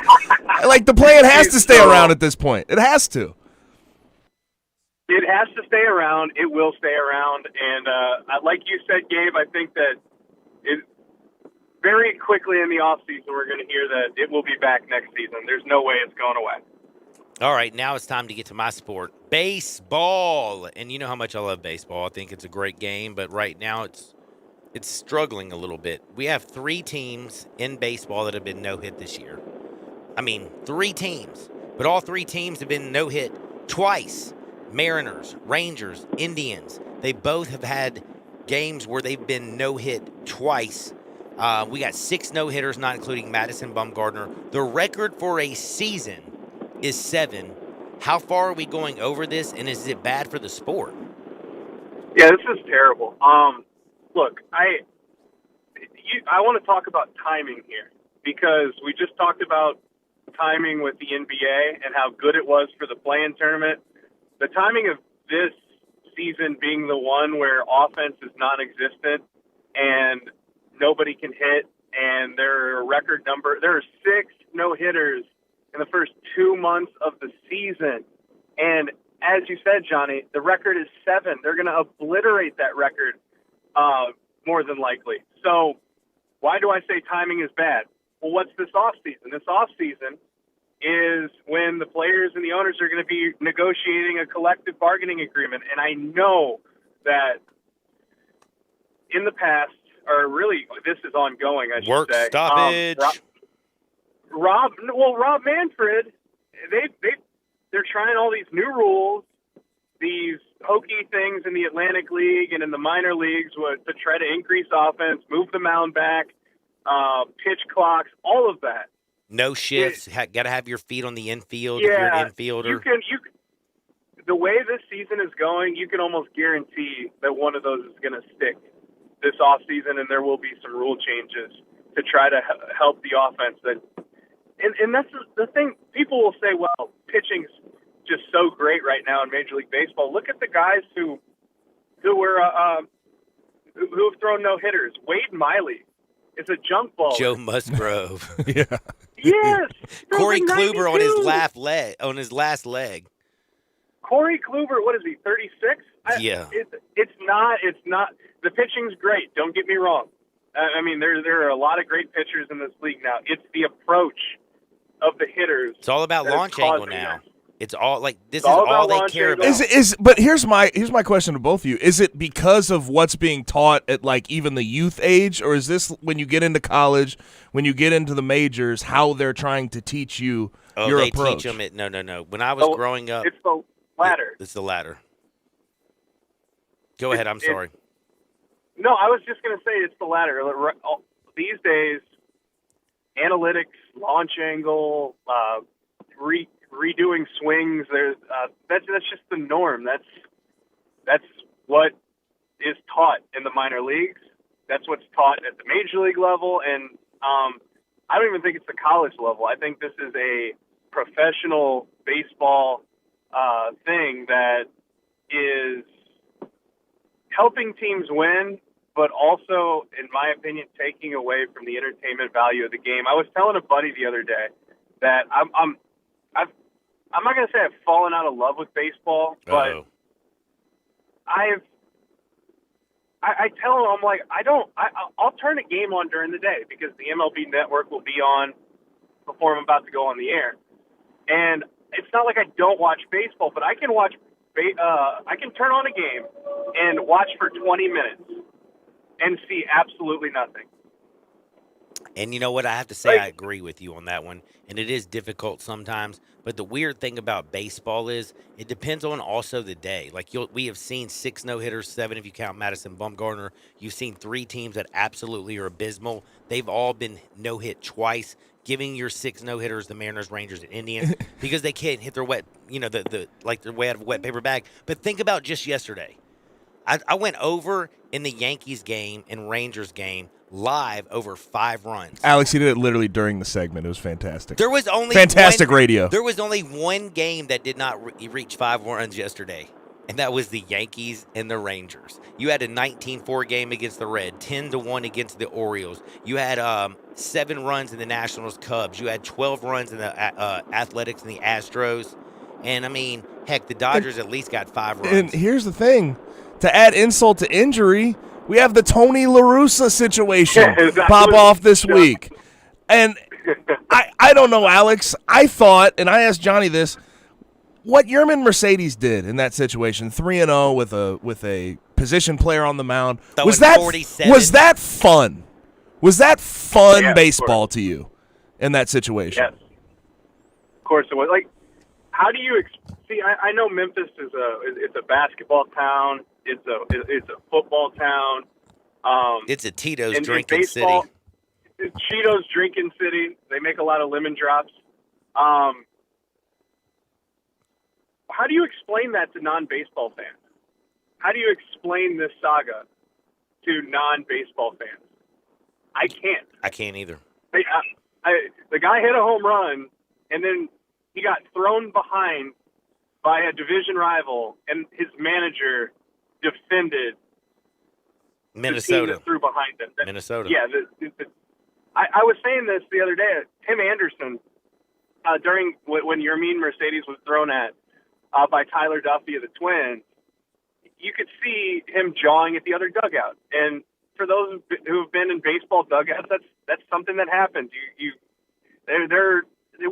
like the play. It has to stay around at this point. It has to. It has to stay around. It will stay around. And like you said, Gabe, I think that very quickly in the offseason we're going to hear that it will be back next season. There's no way it's going away. All right, now it's time to get to my sport, baseball. And you know how much I love baseball. I think it's a great game, but right now it's it's struggling a little bit. We have 3 teams in baseball that have been no-hit this year. I mean, 3 teams. But all 3 teams have been no-hit twice. Mariners, Rangers, Indians. They both have had games where they've been no-hit twice. We got 6 no-hitters, not including Madison Bumgarner. The record for a season is 7. How far are we going over this, and is it bad for the sport? Yeah, this is terrible. Look, I want to talk about timing here because we just talked about timing with the NBA and how good it was for the play-in tournament. The timing of this season being the one where offense is non-existent and nobody can hit, and there are there are 6 no-hitters in the first 2 months of the season. And as you said, Johnny, the record is 7. They're going to obliterate that record more than likely. So why do I say timing is bad? Well, what's this offseason? This offseason is when the players and the owners are going to be negotiating a collective bargaining agreement. And I know that in the past, or really this is ongoing, I should Work say. stoppage. Rob Manfred, they're trying all these new rules, these hokey things in the Atlantic League and in the minor leagues to try to increase offense, move the mound back, pitch clocks, all of that. No shifts. Got to have your feet on the infield if you're an infielder. The way this season is going, you can almost guarantee that one of those is going to stick this offseason, and there will be some rule changes to try to help the offense. And that's the thing. People will say, well, pitching's just so great right now in Major League Baseball. Look at the guys who have thrown no-hitters. Wade Miley is a junk baller. Joe Musgrove. Yeah. Yes. Corey Kluber on his 92. last leg. Corey Kluber, what is he, 36? Yeah. It's not. The pitching's great. Don't get me wrong. I mean, there are a lot of great pitchers in this league now. It's the approach of the hitters. It's all about that is launch angle causing now. that. It's all like this It's all is all about they launch care angle. about. But here's my question to both of you. Is it because of what's being taught at like even the youth age, or is this when you get into college, when you get into the majors, how they're trying to teach you your they approach? teach them it. No. When I was growing up, It's the latter. it's the latter. Go ahead. I'm sorry. No, I was just going to say it's the latter. These days, analytics, launch angle, redoing swings. That's just the norm. That's what is taught in the minor leagues. That's what's taught at the major league level, and I don't even think it's the college level. I think this is a professional baseball thing that is helping teams win, but also, in my opinion, taking away from the entertainment value of the game. I was telling a buddy the other day that I'm not going to say I've fallen out of love with baseball, but I tell him, I'm like, I'll turn a game on during the day because the MLB Network will be on before I'm about to go on the air. And it's not like I don't watch baseball, but I can I can turn on a game and watch for 20 minutes and see absolutely nothing. And you know what? I have to say I agree with you on that one. And it is difficult sometimes. But the weird thing about baseball is it depends on also the day. Like we have seen 6 no-hitters, 7 if you count Madison Bumgarner. You've seen 3 teams that absolutely are abysmal. They've all been no-hit twice, giving your 6 no-hitters the Mariners, Rangers, and Indians because they can't hit their wet, their way out of a wet paper bag. But think about just yesterday. I went over in the Yankees game and Rangers game live over 5 runs. Alex, he did it literally during the segment. It was fantastic. There was only fantastic radio. There was only one game that did not reach 5 runs yesterday, and that was the Yankees and the Rangers. You had a 19-4 game against the Red, 10-1 against the Orioles. You had 7 runs in the Nationals Cubs. You had 12 runs in the Athletics and the Astros. And, I mean, heck, the Dodgers at least got 5 runs. And here's the thing. To add insult to injury, we have the Tony La Russa situation pop off this week. And I don't know, Alex. I thought, and I asked Johnny this, what Yerman Mercedes did in that situation, 3-0 with a position player on the mound. Throwing Was that 47. fun? Was that fun Yeah, baseball to you in that situation? Yes. Of course it was. Like, how do you see? I know Memphis it's a basketball town. It's a football town. It's a Tito's in drinking baseball, city. It's Cheetos drinking city. They make a lot of lemon drops. How do you explain that to non-baseball fans? How do you explain this saga to non-baseball fans? I can't. I can't either. The guy hit a home run, and then he got thrown behind by a division rival, and his manager defended Minnesota. the team that threw behind him. Minnesota. Yeah. I was saying this the other day. Tim Anderson, during when Yermin Mercedes was thrown at by Tyler Duffy of the Twins, you could see him jawing at the other dugout. And for those who have been in baseball dugouts, that's something that happens. It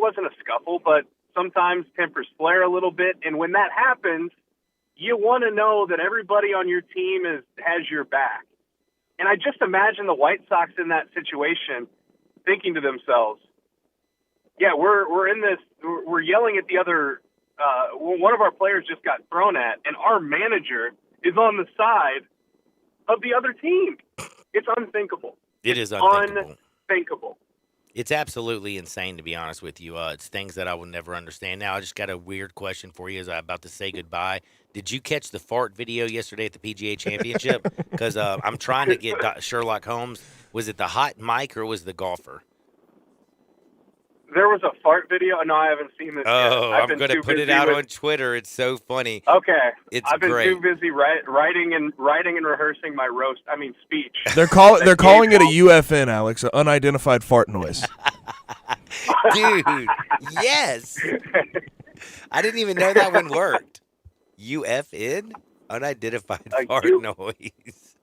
wasn't a scuffle, but sometimes tempers flare a little bit. And when that happens, you want to know that everybody on your team has your back. And I just imagine the White Sox in that situation thinking to themselves, yeah, we're in this, we're yelling at the other, one of our players just got thrown at, and our manager is on the side of the other team. It's unthinkable. It is unthinkable. Unthinkable. It's absolutely insane, to be honest with you. It's things that I will never understand. Now, I just got a weird question for you as I'm about to say goodbye. Did you catch the fart video yesterday at the PGA Championship? Because I'm trying to get Sherlock Holmes. Was it the hot mic or was the golfer? There was a fart video. No, I haven't seen this yet. I'm going to put it out on Twitter. It's so funny. Okay. I've been great. too busy writing and rehearsing my speech. They're calling it a UFN, Alex, an unidentified fart noise. Dude, yes. I didn't even know that one worked. UFN? Unidentified fart noise.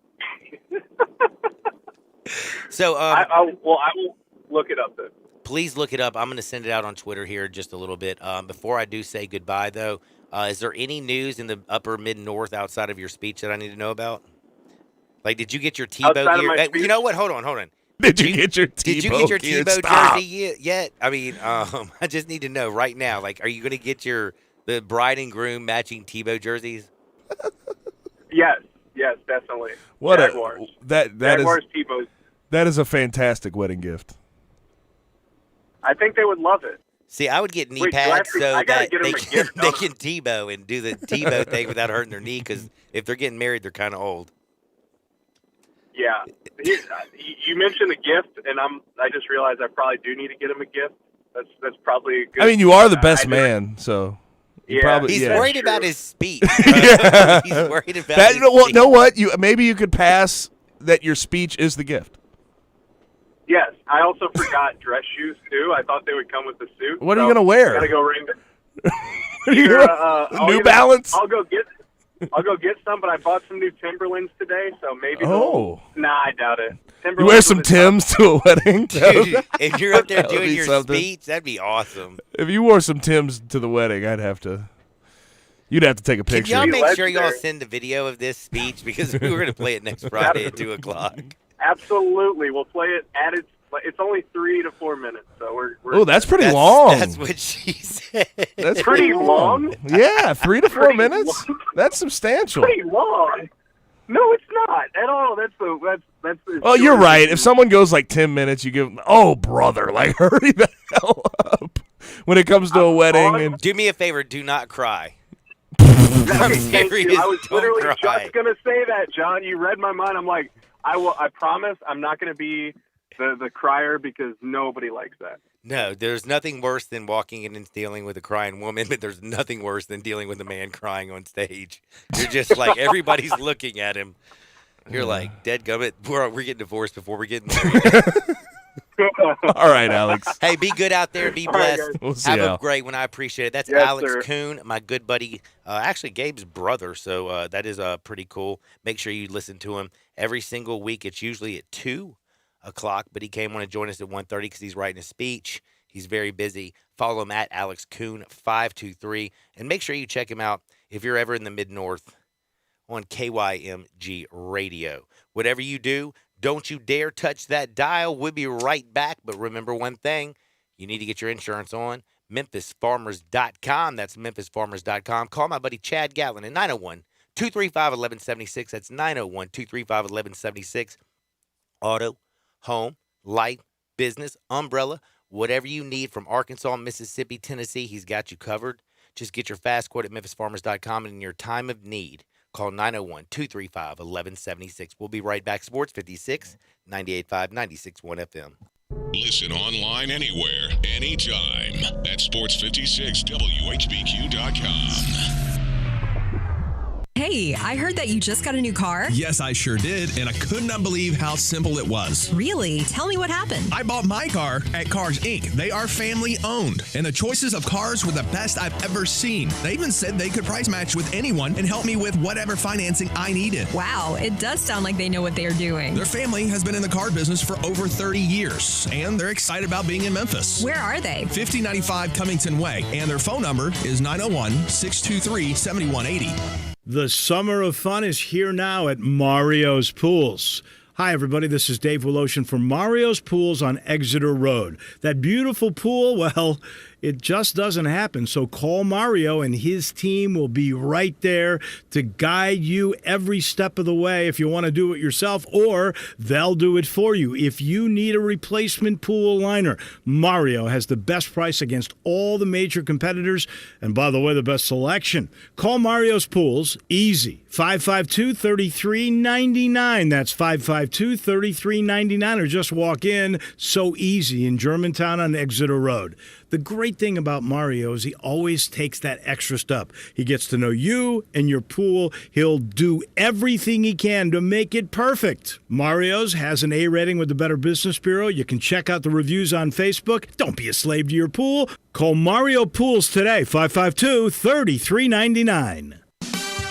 So, I will look it up then. Please look it up. I'm going to send it out on Twitter here in just a little bit. Before I do say goodbye, though, is there any news in the upper mid-north outside of your speech that I need to know about? Like, did you get your Tebow gear? Hey, you know what? Hold on. Did you get your Tebow jersey yet? I mean, I just need to know right now. Like, are you going to get the bride and groom matching Tebow jerseys? Yes, definitely. Jaguars. Jaguars, Tebow. That is a fantastic wedding gift. I think they would love it. See, I would get knee pads so that they can Tebow and do the Tebow thing without hurting their knee, because if they're getting married, they're kind of old. Yeah. You mentioned a gift, and I just realized I probably do need to get him a gift. That's probably a good. I mean, you are the best man, so. He's worried about his speech. Yeah. He's worried about his speech. speech. Know what? Maybe you could pass that your speech is the gift. Yes, I also forgot dress shoes too. I thought they would come with the suit. What are you gonna wear? Gotta go ring. New Balance. I'll go get some, but I bought some new Timberlands today, so maybe. Oh. Nah, I doubt it. You wear some Timbs to a wedding, dude. If you're up there doing your speech, that'd be awesome. If you wore some Timbs to the wedding, you'd have to take a picture. Can y'all make sure y'all send a video of this speech, because we're going to play it next Friday at 2:00. Absolutely, we'll play it at its. It's only 3 to 4 minutes, so we're. Oh, that's pretty long. That's what she said. That's pretty long. Yeah, 3 to 4 minutes. That's substantial. Pretty long. No, it's not at all. That's. Oh, you're right. If someone goes like 10 minutes, you give them, oh, brother, like hurry the hell up. When it comes to a wedding, and do me a favor, do not cry. Thank you. I was literally just gonna say that, John. You read my mind. I'm like, I promise, I'm not gonna be the crier, because nobody likes that. No, there's nothing worse than walking in and dealing with a crying woman, but there's nothing worse than dealing with a man crying on stage. You're just like, everybody's looking at him. You're like, dadgummit, we're getting divorced before we're getting married. All right, Alex. Hey, be good out there. Be blessed. Right, we'll see Have Al. a great one. I appreciate it. That's Yes, Alex sir. Kuhn, my good buddy. Actually, Gabe's brother. So that is pretty cool. Make sure you listen to him every single week. It's usually at 2:00, but he came on to join us at 1:30 because he's writing a speech. He's very busy. Follow him at Alex Kuhn 523, and make sure you check him out if you're ever in the Mid-North on KYMG Radio. Whatever you do, don't you dare touch that dial. We'll be right back. But remember one thing, you need to get your insurance on MemphisFarmers.com. That's MemphisFarmers.com. Call my buddy Chad Gallen at 901-235-1176. That's 901-235-1176. Auto, home, life, business, umbrella, whatever you need from Arkansas, Mississippi, Tennessee, he's got you covered. Just get your fast quote at MemphisFarmers.com, and in your time of need, call 901-235-1176. We'll be right back. Sports 56, 98.5, 96.1 FM. Listen online anywhere, anytime at sports56whbq.com. Hey, I heard that you just got a new car. Yes, I sure did, and I could not believe how simple it was. Really? Tell me what happened. I bought my car at Cars Inc. They are family owned, and the choices of cars were the best I've ever seen. They even said they could price match with anyone and help me with whatever financing I needed. Wow, it does sound like they know what they are doing. Their family has been in the car business for over 30 years, and they're excited about being in Memphis. Where are they? 5095 Cummington Way, and their phone number is 901-623-7180. The summer of fun is here now at Mario's Pools. Hi, everybody. This is Dave Woloshin from Mario's Pools on Exeter Road. That beautiful pool, well, it just doesn't happen. So call Mario, and his team will be right there to guide you every step of the way if you want to do it yourself, or they'll do it for you. If you need a replacement pool liner, Mario has the best price against all the major competitors, and by the way, the best selection. Call Mario's Pools, easy, 552-3399. That's 552-3399, or just walk in, so easy, in Germantown on Exeter Road. The great thing about Mario is he always takes that extra step. He gets to know you and your pool. He'll do everything he can to make it perfect. Mario's has an A rating with the Better Business Bureau. You can check out the reviews on Facebook. Don't be a slave to your pool. Call Mario Pools today, 552-3399.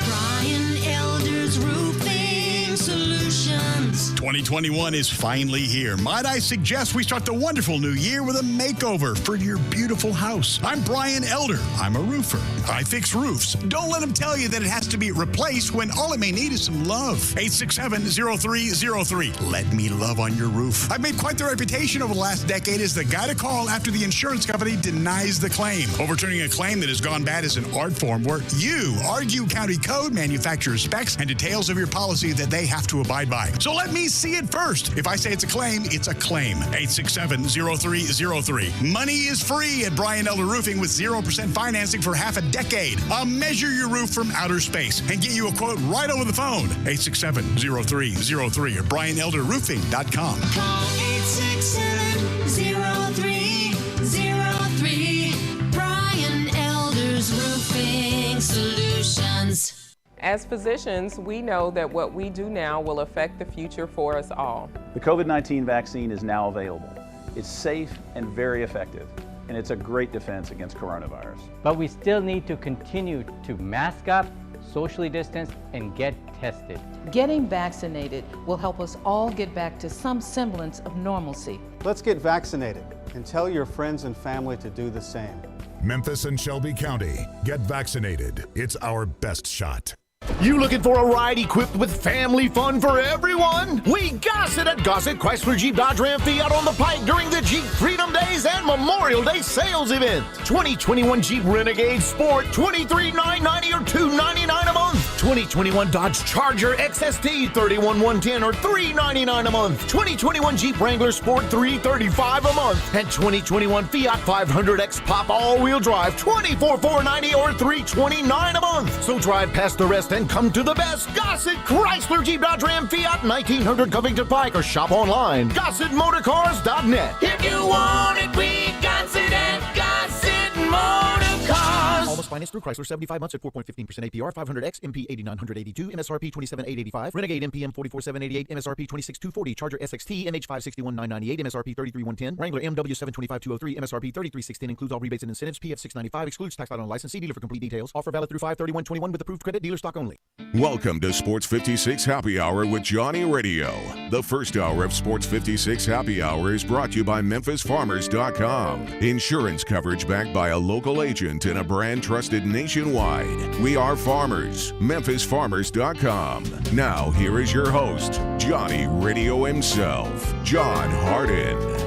Brian Elder's Roofing Solutions. 2021 is finally here. Might I suggest we start the wonderful new year with a makeover for your beautiful house. I'm Brian Elder. I'm a roofer. I fix roofs. Don't let them tell you that it has to be replaced when all it may need is some love. 867-0303. Let me love on your roof. I've made quite the reputation over the last decade as the guy to call after the insurance company denies the claim. Overturning a claim that has gone bad is an art form where you argue county code, manufacturer specs, and details of your policy that they have to abide by. So let me see it first. If I say it's a claim, it's a claim. 867-0303. Money is free at Brian Elder Roofing with 0% financing for half a decade. I'll measure your roof from outer space and get you a quote right over the phone. 867-0303 or BrianElderRoofing.com. Call 867-0303. Brian Elder's Roofing Solutions. As physicians, we know that what we do now will affect the future for us all. The COVID-19 vaccine is now available. It's safe and very effective, and it's a great defense against coronavirus. But we still need to continue to mask up, socially distance, and get tested. Getting vaccinated will help us all get back to some semblance of normalcy. Let's get vaccinated and tell your friends and family to do the same. Memphis and Shelby County, get vaccinated. It's our best shot. You looking for a ride equipped with family fun for everyone? We got it at Gossett Chrysler Jeep Dodge Ram Fiat on the Pike during the Jeep Freedom Days and Memorial Day sales event. 2021 Jeep Renegade Sport, $23,990 or $299 a month. 2021 Dodge Charger XST, $31,110 or $399 a month. 2021 Jeep Wrangler Sport, $335 a month. And 2021 Fiat 500X Pop All-Wheel Drive, $24,490 or $329 a month. So drive past the rest and come to the best. Gossett Chrysler Jeep Dodge Ram Fiat 1900 Covington Pike, or shop online GossettMotorCars.net. If you want it, we got it at Gossett Motor Cars. Almost financed through Chrysler, 75 months at 4.15% APR, 500X, MP 8982, MSRP 27,885, Renegade MPM 44,788, MSRP 26,240, Charger SXT MH 561,998, MSRP 33,110, Wrangler MW 725,203, MSRP 33,610, includes all rebates and incentives, PF 695, excludes tax out on license. See dealer for complete details. Offer valid through 5/31/21 with approved credit, dealer stock only. Welcome to Sports 56 Happy Hour with Johnny Radio. The first hour of Sports 56 Happy Hour is brought to you by MemphisFarmers.com. Insurance coverage backed by a local agent in a brand trade trusted nationwide. We are farmers. MemphisFarmers.com. Now, here is your host, Johnny Radio himself, John Harden.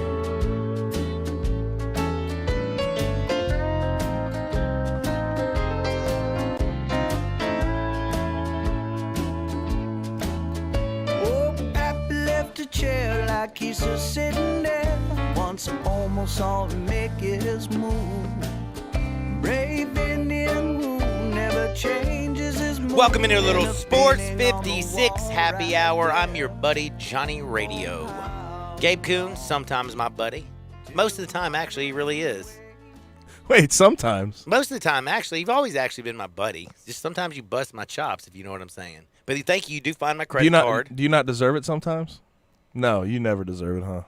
Chair like he's just sitting there. Once I almost saw him make his move. Brave Indian who never changes his move. Welcome into a little Sports 56 Happy Hour. I'm your buddy, Johnny Radio. Gabe Kuhn, sometimes my buddy. Most of the time, actually, he really is. Wait, sometimes? Most of the time, actually. You've always actually been my buddy. Just sometimes you bust my chops, if you know what I'm saying. But thank you. You do find my credit card. Do you not deserve it sometimes? No, you never deserve it, huh?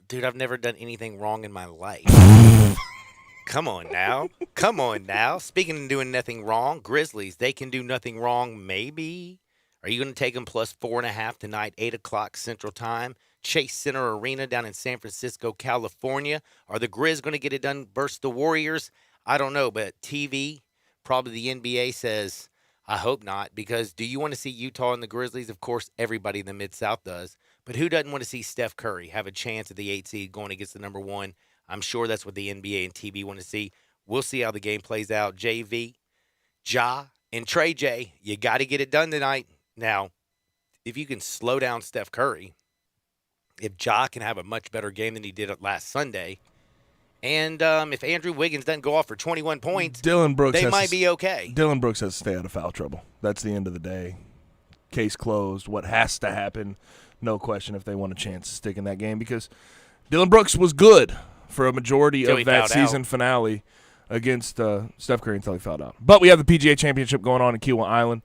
Dude, I've never done anything wrong in my life. Come on now. Come on now. Speaking of doing nothing wrong, Grizzlies, they can do nothing wrong, maybe. Are you going to take them plus 4.5 tonight, 8 o'clock Central Time? Chase Center Arena down in San Francisco, California. Are the Grizz going to get it done versus the Warriors? I don't know, but TV, probably the NBA says, I hope not, because do you want to see Utah and the Grizzlies? Of course, everybody in the Mid-South does. But who doesn't want to see Steph Curry have a chance at the 8 seed going against the number 1? I'm sure that's what the NBA and TV want to see. We'll see how the game plays out. JV, Ja, and Trey J, you got to get it done tonight. Now, if you can slow down Steph Curry, if Ja can have a much better game than he did last Sunday, and if Andrew Wiggins doesn't go off for 21 points, Dillon Brooks they might be okay. Dillon Brooks has to stay out of foul trouble. That's the end of the day. Case closed. What has to happen, no question, if they want a chance to stick in that game, because Dillon Brooks was good for a majority of that season finale against Steph Curry until he fouled out. But we have the PGA Championship going on in Kiawah Island.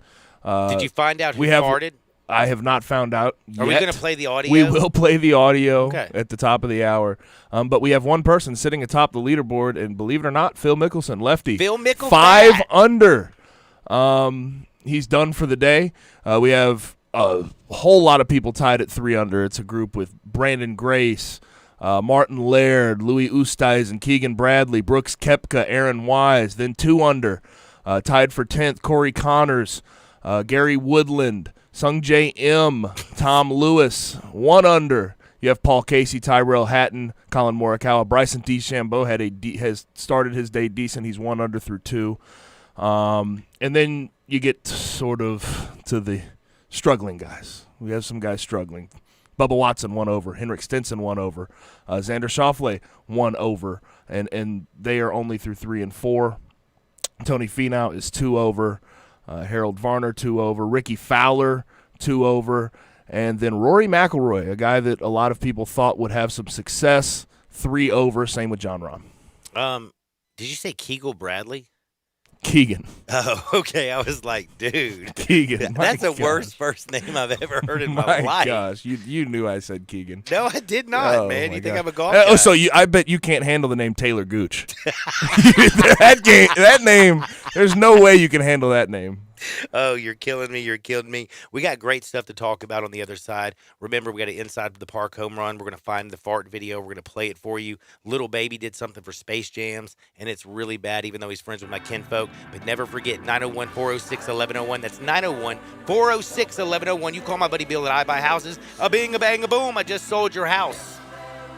Did you find out who farted? I have not found out yet. Are we going to play the audio? We will play the audio at the top of the hour. But we have one person sitting atop the leaderboard, and believe it or not, Phil Mickelson, lefty. Phil Mickelson. 5 under. He's done for the day. We have a whole lot of people tied at 3 under. It's a group with Brandon Grace, Martin Laird, Louis Oosthuizen, Keegan Bradley, Brooks Koepka, Aaron Wise. Then 2 under. Tied for 10th, Corey Connors, Gary Woodland, Sung J M, Tom Lewis. 1 under. You have Paul Casey, Tyrell Hatton, Colin Morikawa. Bryson DeChambeau has started his day decent. He's 1 under through 2. And then you get sort of to the struggling guys. We have some guys struggling. Bubba Watson 1 over. Henrik Stenson 1 over. Xander Schauffele 1 over. And they are only through 3 and 4. Tony Finau is 2 over. Harold Varner 2 over. Ricky Fowler 2 over. And then Rory McIlroy, a guy that a lot of people thought would have some success, 3 over. Same with John Rahm. Did you say Keegan Bradley? Keegan. Oh, okay. I was like, dude. Keegan. That's the worst first name I've ever heard in my life. My gosh, you knew I said Keegan. No, I did not, man. You think I'm a golf guy? Oh, so I bet you can't handle the name Taylor Gooch. that name, there's no way you can handle that name. Oh, you're killing me. You're killing me. We got great stuff to talk about on the other side. Remember, we got an Inside the Park home run. We're going to find the fart video. We're going to play it for you. Little Baby did something for Space Jams, and it's really bad, even though he's friends with my kinfolk. But never forget, 901-406-1101. That's 901-406-1101. You call my buddy Bill at I Buy Houses. A bing, a bang, a boom. I just sold your house.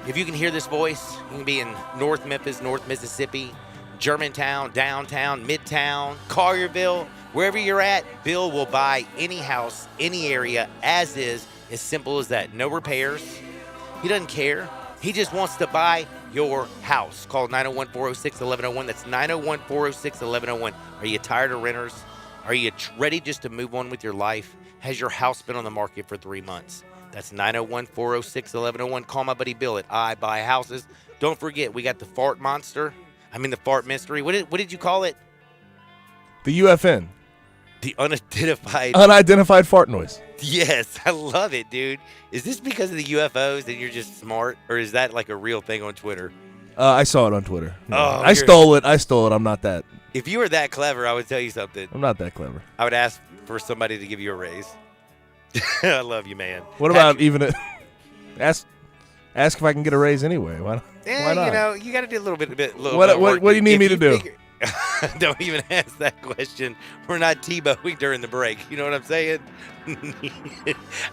If you can hear this voice, you can be in North Memphis, North Mississippi, Germantown, downtown, Midtown, Collierville. Wherever you're at, Bill will buy any house, any area, as is, as simple as that. No repairs. He doesn't care. He just wants to buy your house. Call 901-406-1101. That's 901-406-1101. Are you tired of renters? Are you ready just to move on with your life? Has your house been on the market for 3 months? That's 901-406-1101. Call my buddy Bill at I Buy Houses. Don't forget, we got the fart monster. The fart mystery. What did you call it? The UFN. The unidentified fart noise. Yes, I love it, dude. Is this because of the UFOs and you're just smart, or is that like a real thing on Twitter? I saw it on Twitter. Oh, I stole it. I'm not that. If you were that clever, I would tell you something. I'm not that clever. I would ask for somebody to give you a raise. I love you, man. What about ask if I can get a raise anyway? Why not? You know, you got to do a little bit. What do you need me to do? Don't even ask that question. We're not Tebowing during the break. You know what I'm saying?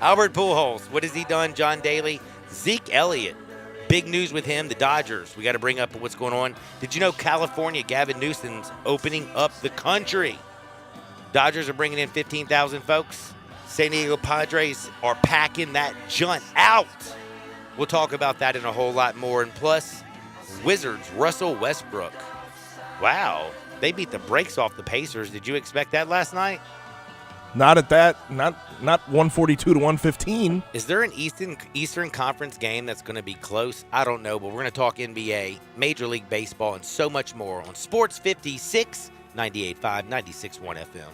Albert Pujols, what has he done? John Daly, Zeke Elliott. Big news with him, the Dodgers. We got to bring up what's going on. Did you know California, Gavin Newsom's opening up the country? Dodgers are bringing in 15,000 folks. San Diego Padres are packing that junt out. We'll talk about that and a whole lot more. And plus, Wizards, Russell Westbrook. Wow, they beat the brakes off the Pacers. Did you expect that last night? Not at that. Not 142 to 115. Is there an Eastern Conference game that's going to be close? I don't know, but we're going to talk NBA, Major League Baseball, and so much more on Sports 56, 98.5, 96.1 FM.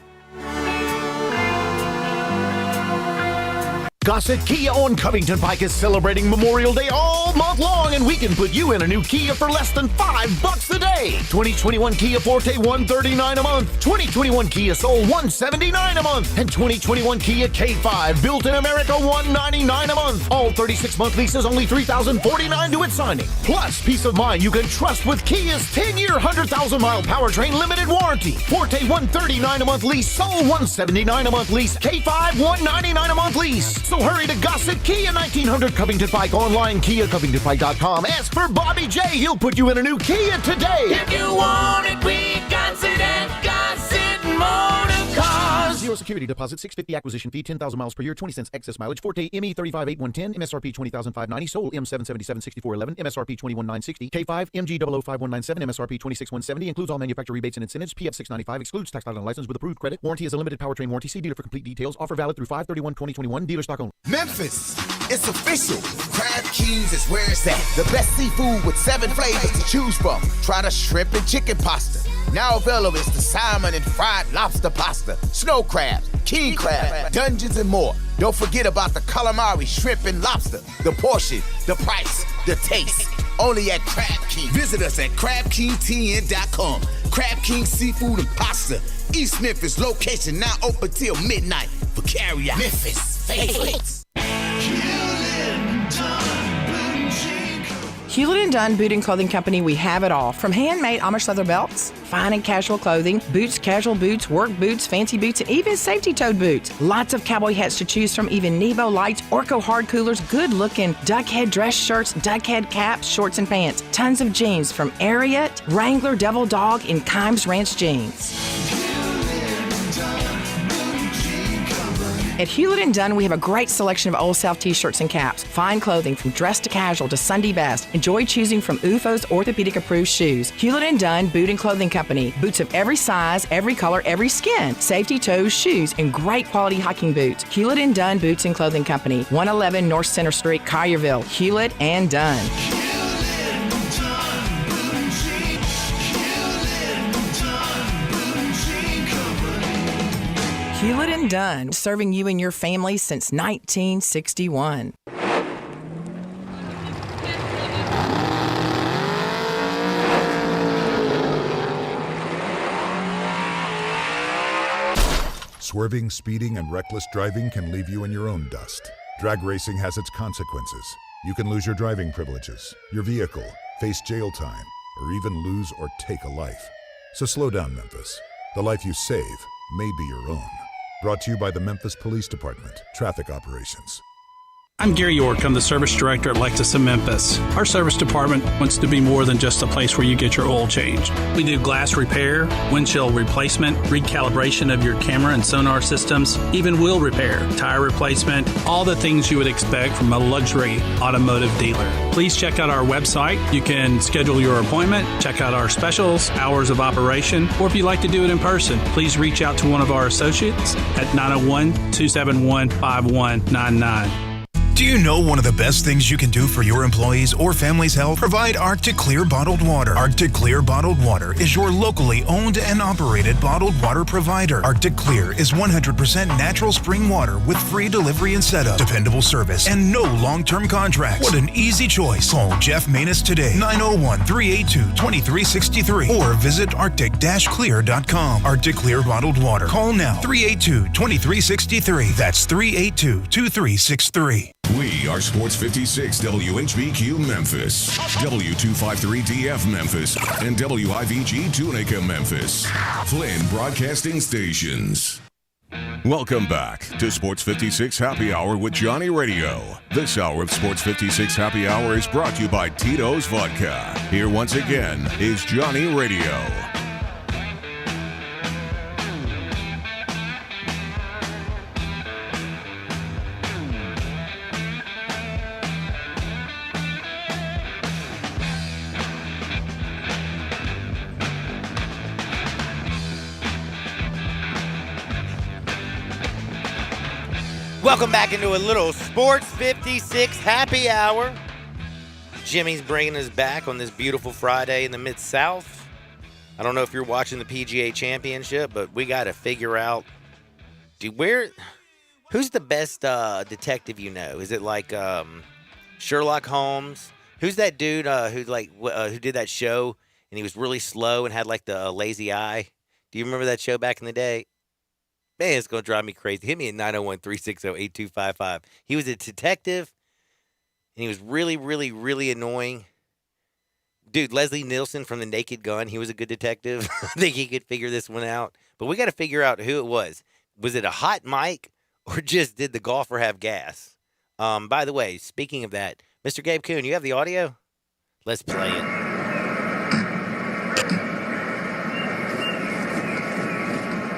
Gossett Kia on Covington Pike is celebrating Memorial Day all month long, and we can put you in a new Kia for less than $5 a day. 2021 Kia Forte, $139 a month. 2021 Kia Soul, $179 a month. And 2021 Kia K5, built in America, $199 a month. All 36-month leases, only $3,049 to its signing. Plus, peace of mind you can trust with Kia's 10-year, 100,000-mile powertrain limited warranty. Forte, $139 a month lease. Soul, $179 a month lease. K5, $199 a month lease. So hurry to Gossett Kia, 1900 Covington Pike, online, KiaCovingtonPike.com. Ask for Bobby J. He'll put you in a new Kia today. If you want it, we got it at Gossett Motor Cars. Zero security deposit, $650 acquisition fee, 10,000 miles per year, 20 cents excess mileage. Forte ME 358110, MSRP 20,590. Sold M777 6411, MSRP 21960. K5 MG 005197, MSRP 26170. Includes all manufacturer rebates and incentives. PF 695 excludes tax title and license with approved credit. Warranty is a limited powertrain warranty. See dealer for complete details. Offer valid through 5/31/2021. Dealer stock only. Memphis, it's official. Crab Kings is where it's at. The best seafood with 7 flavors to choose from. Try the shrimp and chicken pasta. Now available is the salmon and fried lobster pasta, snow crabs, king crab, dungeons, and more. Don't forget about the calamari, shrimp, and lobster. The portion, the price, the taste. Only at Crab King. Visit us at CrabKingTN.com. Crab King Seafood and Pasta. East Memphis location now open till midnight for carry-out. Memphis favorites. Hewlett & Dunn Boot and Clothing Company, we have it all. From handmade Amish leather belts, fine and casual clothing, boots, casual boots, work boots, fancy boots, and even safety-toed boots. Lots of cowboy hats to choose from, even Nebo lights, Orco hard coolers, good-looking duck head dress shirts, duck head caps, shorts, and pants. Tons of jeans from Ariat, Wrangler, Devil Dog, and Kimes Ranch jeans. At Hewlett & Dunn, we have a great selection of Old South t-shirts and caps, fine clothing from dress to casual to Sunday best. Enjoy choosing from UFO's orthopedic-approved shoes. Hewlett & Dunn Boot and Clothing Company. Boots of every size, every color, every skin. Safety toes, shoes, and great quality hiking boots. Hewlett & Dunn Boots and Clothing Company. 111 North Center Street, Collierville. Hewlett & Dunn. Hewlett & Dunn, serving you and your family since 1961. Swerving, speeding, and reckless driving can leave you in your own dust. Drag racing has its consequences. You can lose your driving privileges, your vehicle, face jail time, or even lose or take a life. So slow down, Memphis. The life you save may be your own. Brought to you by the Memphis Police Department, Traffic Operations. I'm Gary York. I'm the service director at Lexus of Memphis. Our service department wants to be more than just a place where you get your oil changed. We do glass repair, windshield replacement, recalibration of your camera and sonar systems, even wheel repair, tire replacement, all the things you would expect from a luxury automotive dealer. Please check out our website. You can schedule your appointment, check out our specials, hours of operation, or if you'd like to do it in person, please reach out to one of our associates at 901-271-5199. Do you know one of the best things you can do for your employees or family's health? Provide Arctic Clear bottled water. Arctic Clear bottled water is your locally owned and operated bottled water provider. Arctic Clear is 100% natural spring water with free delivery and setup, dependable service, and no long-term contracts. What an easy choice. Call Jeff Manus today, 901-382-2363, or visit arctic-clear.com. Arctic Clear bottled water. Call now, 382-2363. That's 382-2363. We We are Sports 56 WHBQ Memphis, W253DF Memphis, and WIVG Tunica Memphis. Flynn Broadcasting Stations. Welcome back to Sports 56 Happy Hour with Johnny Radio. This hour of Sports 56 Happy Hour is brought to you by Tito's Vodka. Here once again is Johnny Radio. Welcome back into a little Sports 56 Happy Hour. Jimmy's bringing us back on this beautiful Friday in the Mid-South. I don't know if you're watching the PGA Championship, but we got to figure out, who's the best detective you know? Is it like Sherlock Holmes? Who's that dude who did that show and he was really slow and had like the lazy eye? Do you remember that show back in the day? Man, it's going to drive me crazy. Hit me at 901-360-8255. He was a detective, and he was really, really, really annoying. Dude, Leslie Nielsen from The Naked Gun, he was a good detective. I think he could figure this one out. But we got to figure out who it was. Was it a hot mic, or just did the golfer have gas? By the way, speaking of that, Mr. Gabe Kuhn, you have the audio? Let's play it.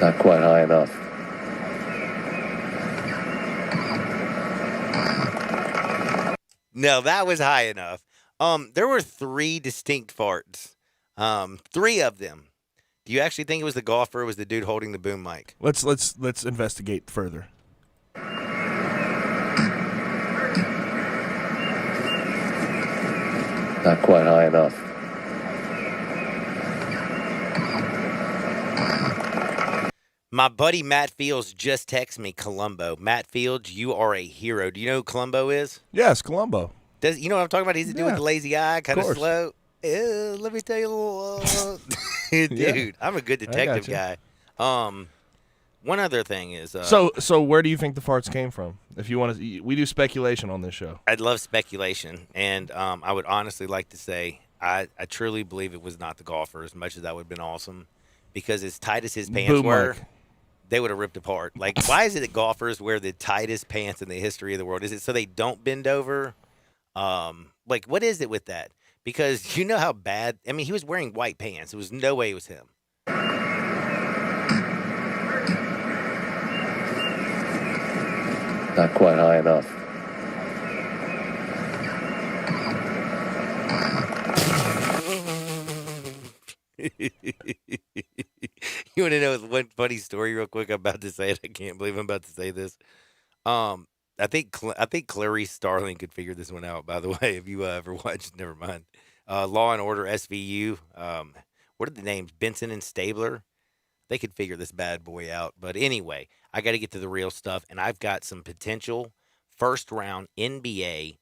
Not quite high enough. No, that was high enough. There were 3 distinct farts. 3 of them. Do you actually think it was the golfer or was the dude holding the boom mic? Let's investigate further. Not quite high enough. My buddy Matt Fields just texted me Columbo. Matt Fields, you are a hero. Do you know who Columbo is? Yes, Columbo. You know what I'm talking about? He's the dude with the lazy eye, kind of slow. Let me tell you a little. Dude, I'm a good detective guy. One other thing is. So where do you think the farts came from? If you want to, we do speculation on this show. I'd love speculation, and I would honestly like to say I truly believe it was not the golfer. As much as that would have been awesome, because as tight as his pants were. They would have ripped apart. Like, why is it that golfers wear the tightest pants in the history of the world? Is it so they don't bend over? Like, what is it with that? Because you know how bad. I mean, he was wearing white pants. It was no way it was him. Not quite high enough. You want to know one funny story real quick? I'm about to say it. I can't believe I'm about to say this. I think Clarice Starling could figure this one out, by the way, if you ever watched. Never mind. Law & Order SVU. What are the names? Benson and Stabler. They could figure this bad boy out. But anyway, I got to get to the real stuff, and I've got some potential first-round NBA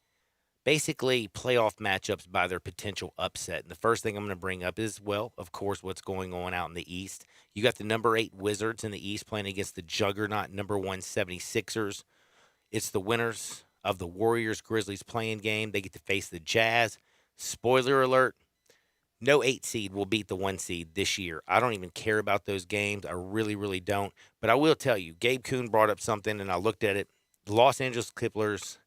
basically playoff matchups by their potential upset. And the first thing I'm going to bring up is, well, of course, what's going on out in the East. You got the number 8 Wizards in the East playing against the juggernaut number 1 76ers. It's the winners of the Warriors-Grizzlies playing game. They get to face the Jazz. Spoiler alert, no 8 seed will beat the 1 seed this year. I don't even care about those games. I really, really don't. But I will tell you, Gabe Kuhn brought up something, and I looked at it. The Los Angeles Clippers,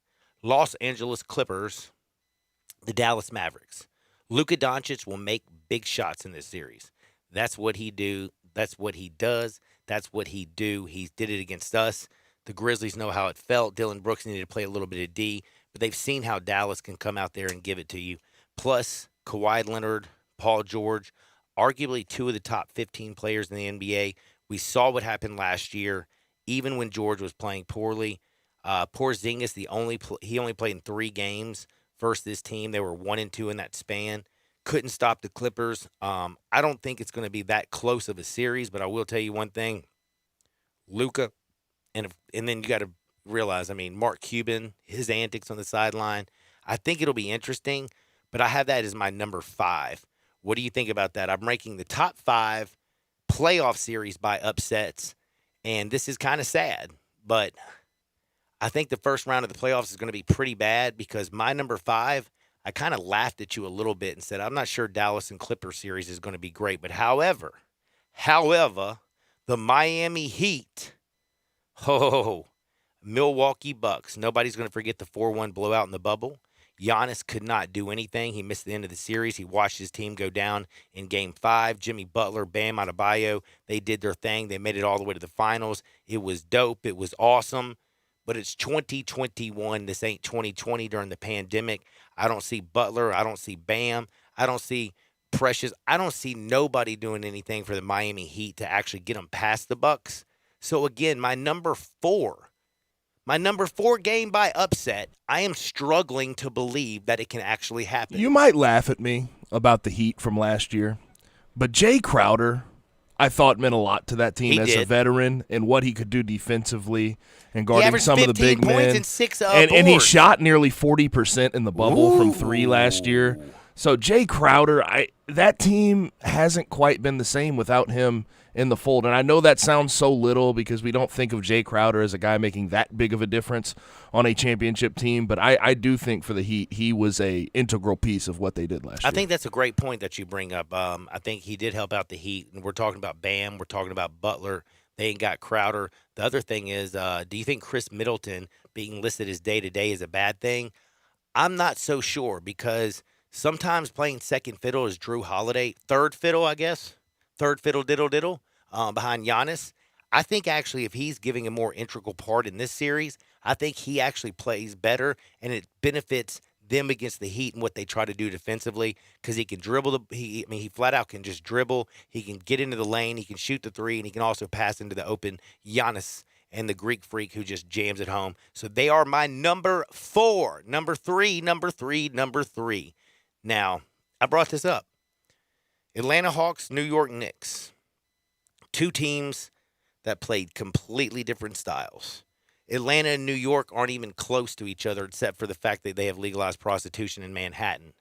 the Dallas Mavericks. Luka Doncic will make big shots in this series. That's what he do. That's what he does. That's what he do. He did it against us. The Grizzlies know how it felt. Dylan Brooks needed to play a little bit of D, but they've seen how Dallas can come out there and give it to you. Plus, Kawhi Leonard, Paul George, arguably 2 of the top 15 players in the NBA. We saw what happened last year, even when George was playing poorly. Porzingis, he only played in 3 games versus this team. They were 1-2 in that span. Couldn't stop the Clippers. I don't think it's going to be that close of a series, but I will tell you one thing. Luka, and then you got to realize, I mean, Mark Cuban, his antics on the sideline. I think it'll be interesting, but I have that as my number 5. What do you think about that? I'm ranking the top 5 playoff series by upsets, and this is kind of sad, but I think the first round of the playoffs is going to be pretty bad because my number 5, I kind of laughed at you a little bit and said, I'm not sure Dallas and Clippers series is going to be great. But however, the Miami Heat, Milwaukee Bucks, nobody's going to forget the 4-1 blowout in the bubble. Giannis could not do anything. He missed the end of the series. He watched his team go down in Game 5. Jimmy Butler, Bam Adebayo, they did their thing. They made it all the way to the finals. It was dope. It was awesome. But it's 2021. This ain't 2020 during the pandemic. I don't see Butler. I don't see Bam. I don't see Precious. I don't see nobody doing anything for the Miami Heat to actually get them past the Bucks. So, again, my number 4 game by upset, I am struggling to believe that it can actually happen. You might laugh at me about the Heat from last year, but Jay Crowder, I thought meant a lot to that team a veteran and what he could do defensively and guarding some of the big men. And 6 and he shot nearly 40% in the bubble from 3 last year. So Jay Crowder, that team hasn't quite been the same without him in the fold. And I know that sounds so little because we don't think of Jay Crowder as a guy making that big of a difference on a championship team. But I do think for the Heat, he was a integral piece of what they did last year. I think that's a great point that you bring up. I think he did help out the Heat. And we're talking about Bam. We're talking about Butler. They ain't got Crowder. The other thing is, do you think Chris Middleton being listed as day-to-day is a bad thing? I'm not so sure because sometimes playing second fiddle is Drew Holiday. Third fiddle, I guess. Third fiddle diddle behind Giannis. I think actually if he's giving a more integral part in this series, I think he actually plays better and it benefits them against the Heat and what they try to do defensively because he can dribble. He flat out can just dribble. He can get into the lane. He can shoot the 3, and he can also pass into the open Giannis and the Greek Freak who just jams it home. So they are my number 4. Number 3. Now, I brought this up. Atlanta Hawks, New York Knicks. 2 teams that played completely different styles. Atlanta and New York aren't even close to each other except for the fact that they have legalized prostitution in Manhattan.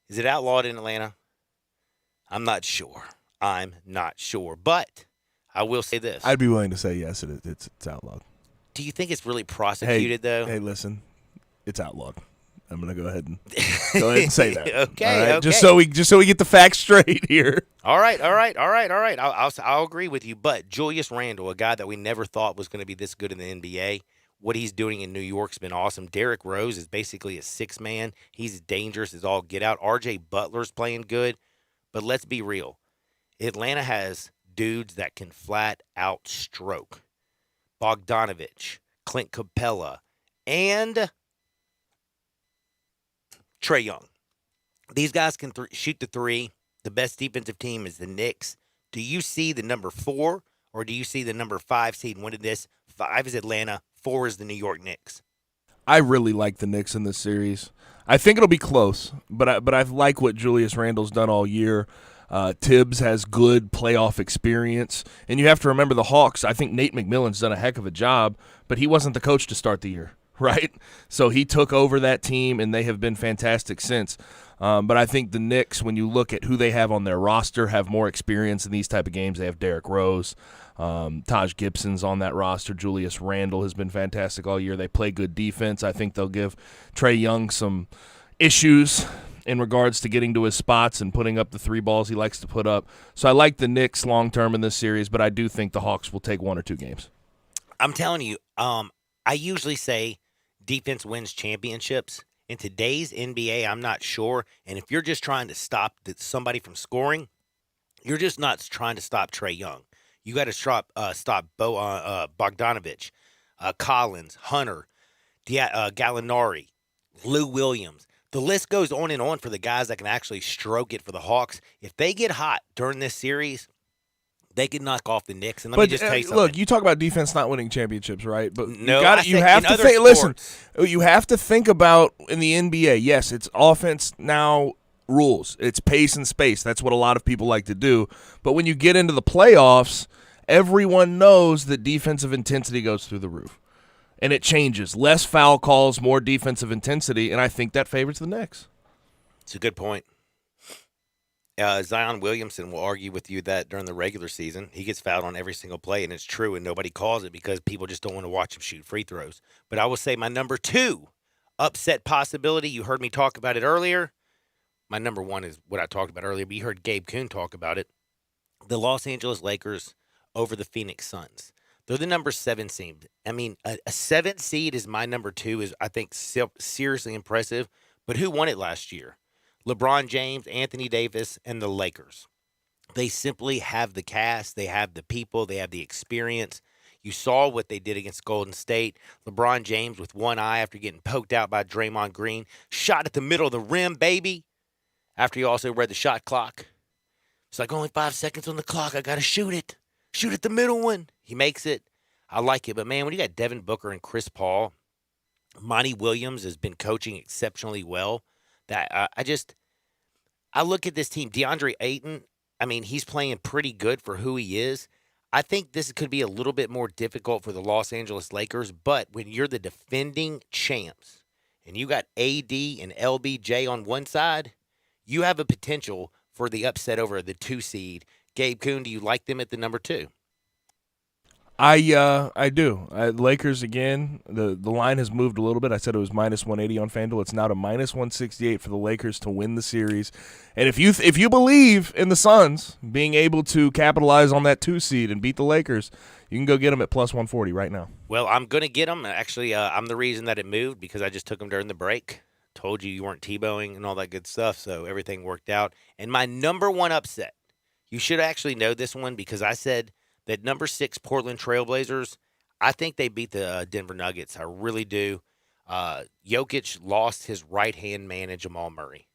Is it outlawed in Atlanta? I'm not sure. But I will say this. I'd be willing to say yes, it's outlawed. Do you think it's really prosecuted, though? Hey, listen. It's outlawed. I'm going to go ahead and say that. Okay, okay. Just so we get the facts straight here. All right. I'll agree with you. But Julius Randle, a guy that we never thought was going to be this good in the NBA, what he's doing in New York's been awesome. Derrick Rose is basically a 6-man. He's dangerous as all get out. R.J. Butler's playing good. But let's be real. Atlanta has dudes that can flat out stroke. Bogdanovich, Clint Capella, and Trae Young. These guys can shoot the 3. The best defensive team is the Knicks. Do you see the number 4 or do you see the number 5 seed winning this? 5 is Atlanta, 4 is the New York Knicks. I really like the Knicks in this series. I think it'll be close, but I like what Julius Randle's done all year. Tibbs has good playoff experience. And you have to remember the Hawks, I think Nate McMillan's done a heck of a job, but he wasn't the coach to start the year. Right? So he took over that team, and they have been fantastic since. But I think the Knicks, when you look at who they have on their roster, have more experience in these type of games. They have Derrick Rose. Taj Gibson's on that roster. Julius Randle has been fantastic all year. They play good defense. I think they'll give Trae Young some issues in regards to getting to his spots and putting up the 3 balls he likes to put up. So I like the Knicks long-term in this series, but I do think the Hawks will take 1 or 2 games. I'm telling you, I usually say defense wins championships. In today's NBA, I'm not sure. And if you're just trying to stop somebody from scoring, you're just not trying to stop Trae Young. You got to stop Bogdanovich, Collins, Hunter, Gallinari, Lou Williams. The list goes on and on for the guys that can actually stroke it for the Hawks. If they get hot during this series, they can knock off the Knicks. And let me just tell you something. Look, you talk about defense not winning championships, right? But no, you have to think. Listen, you have to think about in the NBA. Yes, it's offense now rules. It's pace and space. That's what a lot of people like to do. But when you get into the playoffs, everyone knows that defensive intensity goes through the roof, and it changes. Less foul calls, more defensive intensity, and I think that favors the Knicks. It's a good point. Zion Williamson will argue with you that during the regular season, he gets fouled on every single play, and it's true, and nobody calls it because people just don't want to watch him shoot free throws. But I will say my number 2 upset possibility, you heard me talk about it earlier. My number 1 is what I talked about earlier, but you heard Gabe Kuhn talk about it. The Los Angeles Lakers over the Phoenix Suns. They're the number 7 seed. I mean, a 7th seed is my number 2 is, I think, seriously impressive. But who won it last year? LeBron James, Anthony Davis, and the Lakers. They simply have the cast. They have the people. They have the experience. You saw what they did against Golden State. LeBron James with one eye after getting poked out by Draymond Green. Shot at the middle of the rim, baby. After he also read the shot clock. It's like, only 5 seconds on the clock. I got to shoot it. Shoot at the middle one. He makes it. I like it. But, man, when you got Devin Booker and Chris Paul, Monty Williams has been coaching exceptionally well. That I look at this team. DeAndre Ayton, I mean, he's playing pretty good for who he is. I think this could be a little bit more difficult for the Los Angeles Lakers. But when you're the defending champs and you got AD and LBJ on one side, you have a potential for the upset over the 2 seed. Gabe Kuhn, do you like them at the number 2? I do. Lakers again. The line has moved a little bit. I said it was minus 180 on FanDuel. It's now to minus 168 for the Lakers to win the series. And if you believe in the Suns being able to capitalize on that 2 seed and beat the Lakers, you can go get them at plus 140 right now. Well, I'm gonna get them. Actually, I'm the reason that it moved because I just took them during the break. Told you weren't Tebowing and all that good stuff, so everything worked out. And my number 1 upset, you should actually know this one because I said that number 6 Portland Trailblazers, I think they beat the Denver Nuggets. I really do. Jokic lost his right-hand man in Jamal Murray.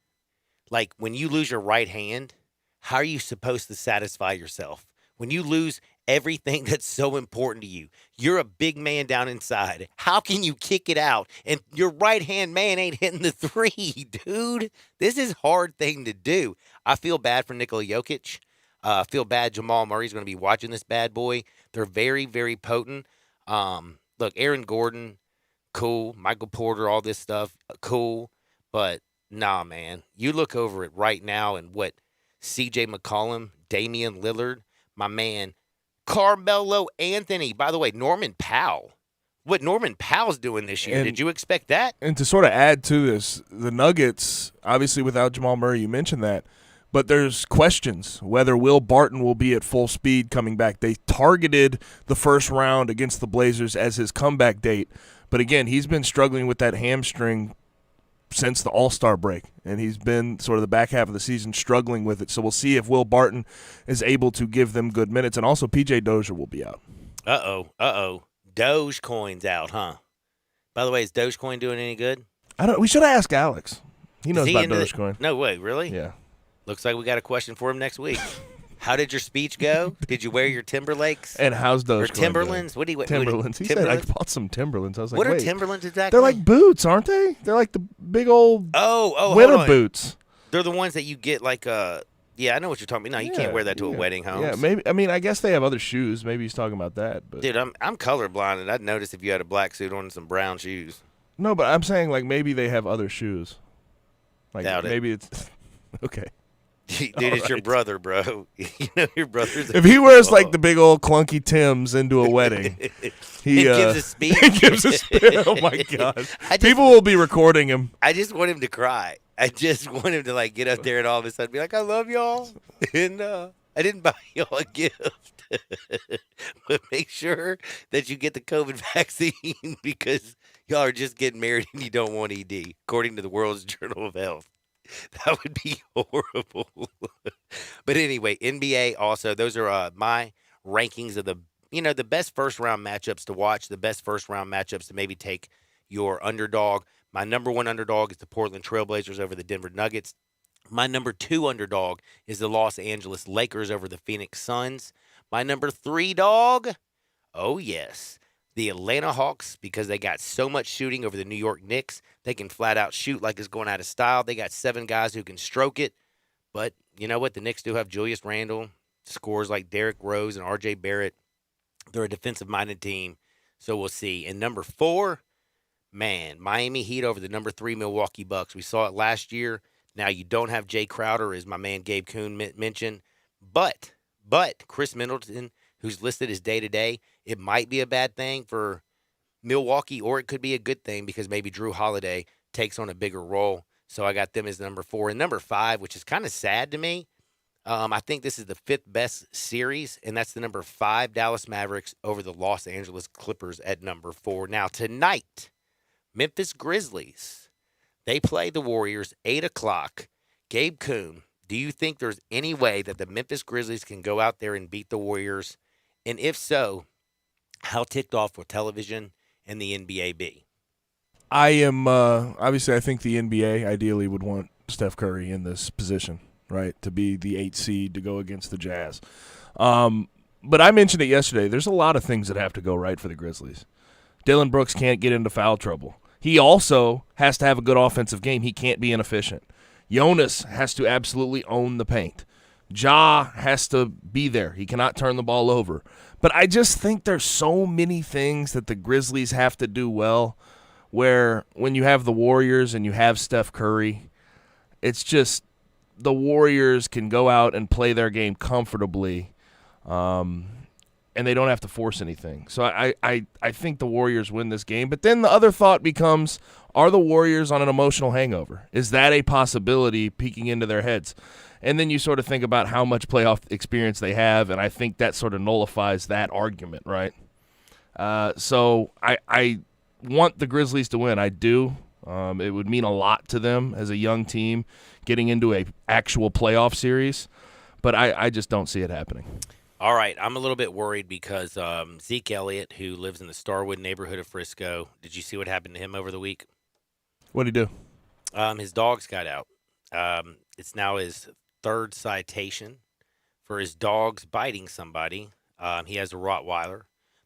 Like, when you lose your right hand, how are you supposed to satisfy yourself? When you lose everything that's so important to you, you're a big man down inside. How can you kick it out and your right-hand man ain't hitting the 3, dude? This is a hard thing to do. I feel bad for Nikola Jokic. I feel bad Jamal Murray's going to be watching this bad boy. They're very, very potent. Look, Aaron Gordon, cool. Michael Porter, all this stuff, cool. But, nah, man. You look over it right now and what C.J. McCollum, Damian Lillard, my man, Carmelo Anthony. By the way, Norman Powell. What Norman Powell's doing this year. Did you expect that? And to sort of add to this, the Nuggets, obviously without Jamal Murray, you mentioned that. But there's questions whether Will Barton will be at full speed coming back. They targeted the first round against the Blazers as his comeback date. But, again, he's been struggling with that hamstring since the All-Star break, and he's been sort of the back half of the season struggling with it. So we'll see if Will Barton is able to give them good minutes. And also P.J. Dozier will be out. Uh-oh. Dogecoin's out, huh? By the way, is Dogecoin doing any good? We should ask Alex. He knows about Dogecoin. No way, really? Yeah. Looks like we got a question for him next week. How did your speech go? Did you wear your Timberlakes? And how's Dogecoin? Or Timberlands? What do you Timberlands. He said I bought some Timberlands. I was like, what wait. Are Timberlands exactly? They're like boots, aren't they? They're like the big old winter boots. They're the ones that you get like yeah, I know what you're talking about. No, you can't wear that to a wedding, Holmes. Yeah, maybe. I mean, I guess they have other shoes. Maybe he's talking about that. But dude, I'm colorblind, and I'd notice if you had a black suit on and some brown shoes. No, but I'm saying like maybe they have other shoes. Like Doubt maybe it's okay. Dude, it's your brother, bro. You know your brother's. If he wears like the big old clunky Timbs into a wedding, he gives a speech. He gives a speech. Oh my God! People will be recording him. I just want him to cry. I just want him to like get up there and all of a sudden be like, "I love y'all," and I didn't buy y'all a gift, but make sure that you get the COVID vaccine because y'all are just getting married and you don't want ED, according to the World's Journal of Health. That would be horrible. But anyway, NBA also, those are my rankings of the best first-round matchups to watch, the best first-round matchups to maybe take your underdog. My number 1 underdog is the Portland Trailblazers over the Denver Nuggets. My number 2 underdog is the Los Angeles Lakers over the Phoenix Suns. My number 3 dog, oh yes, the Atlanta Hawks, because they got so much shooting over the New York Knicks. They can flat out shoot like it's going out of style. They got 7 guys who can stroke it. But you know what? The Knicks do have Julius Randle, scores like Derrick Rose and R.J. Barrett. They're a defensive-minded team, so we'll see. And number 4, man, Miami Heat over the number 3 Milwaukee Bucks. We saw it last year. Now, you don't have Jay Crowder, as my man Gabe Kuhn mentioned, but Chris Middleton, who's listed as day-to-day, it might be a bad thing for Milwaukee, or it could be a good thing because maybe Drew Holiday takes on a bigger role. So I got them as number 4. And number 5, which is kind of sad to me, I think this is the 5th best series, and that's the number 5 Dallas Mavericks over the Los Angeles Clippers at number 4. Now, tonight, Memphis Grizzlies, they play the Warriors, 8 o'clock. Gabe Kuhn, do you think there's any way that the Memphis Grizzlies can go out there and beat the Warriors? And if so, how ticked off will television and the NBA be? I am obviously. I think the NBA ideally would want Steph Curry in this position, right, to be the 8th seed to go against the Jazz. But I mentioned it yesterday. There's a lot of things that have to go right for the Grizzlies. Dillon Brooks can't get into foul trouble. He also has to have a good offensive game. He can't be inefficient. Jonas has to absolutely own the paint. Ja has to be there. He cannot turn the ball over. But I just think there's so many things that the Grizzlies have to do well, where when you have the Warriors and you have Steph Curry, it's just the Warriors can go out and play their game comfortably, and they don't have to force anything. So I think the Warriors win this game. But then the other thought becomes, are the Warriors on an emotional hangover? Is that a possibility peeking into their heads? And then you sort of think about how much playoff experience they have, and I think that sort of nullifies that argument, right? So I want the Grizzlies to win. I do. It would mean a lot to them as a young team getting into a actual playoff series, but I just don't see it happening. All right, I'm a little bit worried because Zeke Elliott, who lives in the Starwood neighborhood of Frisco, did you see what happened to him over the week? What'd he do? His dogs got out. It's now his 3rd citation for his dogs biting somebody. He has a Rottweiler.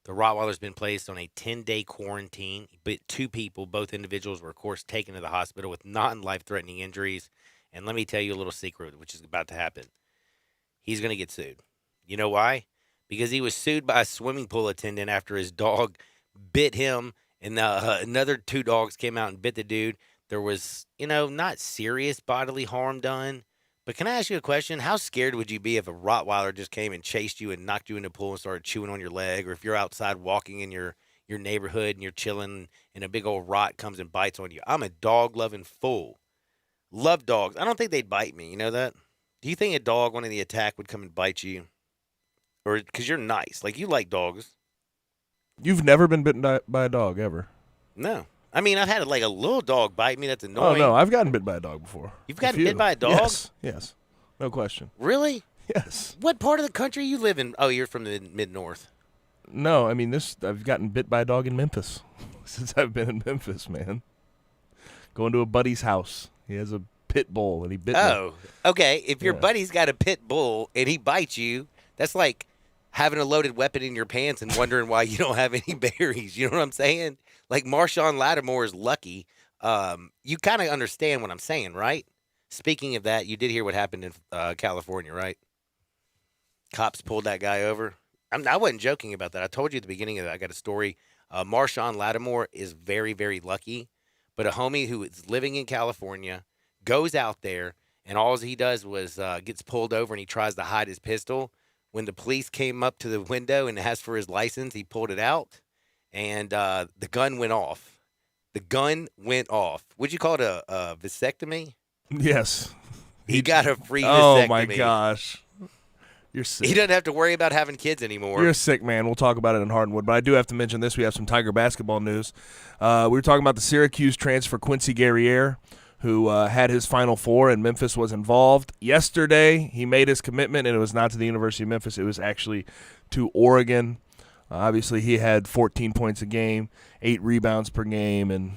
The Rottweiler's been placed on a 10-day quarantine. He bit 2 people. Both individuals were, of course, taken to the hospital with non-life-threatening injuries. And let me tell you a little secret, which is about to happen. He's going to get sued. You know why? Because he was sued by a swimming pool attendant after his dog bit him, and another 2 dogs came out and bit the dude. There was, not serious bodily harm done. But can I ask you a question? How scared would you be if a Rottweiler just came and chased you and knocked you in the pool and started chewing on your leg? Or if you're outside walking in your neighborhood and you're chilling and a big old rot comes and bites on you? I'm a dog-loving fool. Love dogs. I don't think they'd bite me. You know that? Do you think a dog, one of the attack, would come and bite you? Or because you're nice. Like, you like dogs. You've never been bitten by a dog, ever? No. I mean, I've had a little dog bite me. That's annoying. Oh, no. I've gotten bit by a dog before. You've gotten bit by a dog? Yes. No question. Really? Yes. What part of the country you live in? Oh, you're from the mid-north. No, I mean, I've gotten bit by a dog in Memphis since I've been in Memphis, man. Going to a buddy's house. He has a pit bull, and he bit me. Oh, okay. If your buddy's got a pit bull and he bites you, that's like having a loaded weapon in your pants and wondering why you don't have any berries. You know what I'm saying? Like Marshawn Lattimore is lucky. You kind of understand what I'm saying, right? Speaking of that, you did hear what happened in California, right? Cops pulled that guy over. I wasn't joking about that. I told you at the beginning of that. I got a story. Marshawn Lattimore is very, very lucky. But a homie who is living in California goes out there, and all he does was gets pulled over, and he tries to hide his pistol. When the police came up to the window and asked for his license, he pulled it out, and the gun went off. The gun went off. Would you call it a vasectomy? Yes. He got a free vasectomy. Oh, my gosh. You're sick. He doesn't have to worry about having kids anymore. You're sick, man. We'll talk about it in Hardwood. But I do have to mention this. We have some Tiger basketball news. We were talking about the Syracuse transfer, Quincy Guerriere, who had his Final Four, and Memphis was involved. Yesterday, he made his commitment, and it was not to the University of Memphis. It was actually to Oregon. Obviously, he had 14 points a game, 8 rebounds per game, and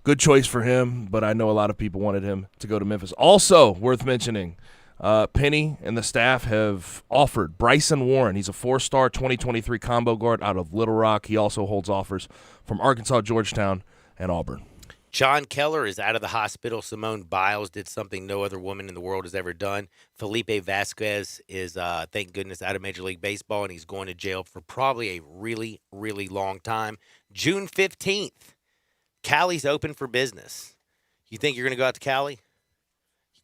good choice for him, but I know a lot of people wanted him to go to Memphis. Also worth mentioning, Penny and the staff have offered Bryson Warren. He's a 4-star 2023 combo guard out of Little Rock. He also holds offers from Arkansas, Georgetown, and Auburn. John Keller is out of the hospital. Simone Biles did something no other woman in the world has ever done. Felipe Vasquez is, thank goodness, out of Major League Baseball, and he's going to jail for probably a really, really long time. June 15th, Cali's open for business. You think you're going to go out to Cali?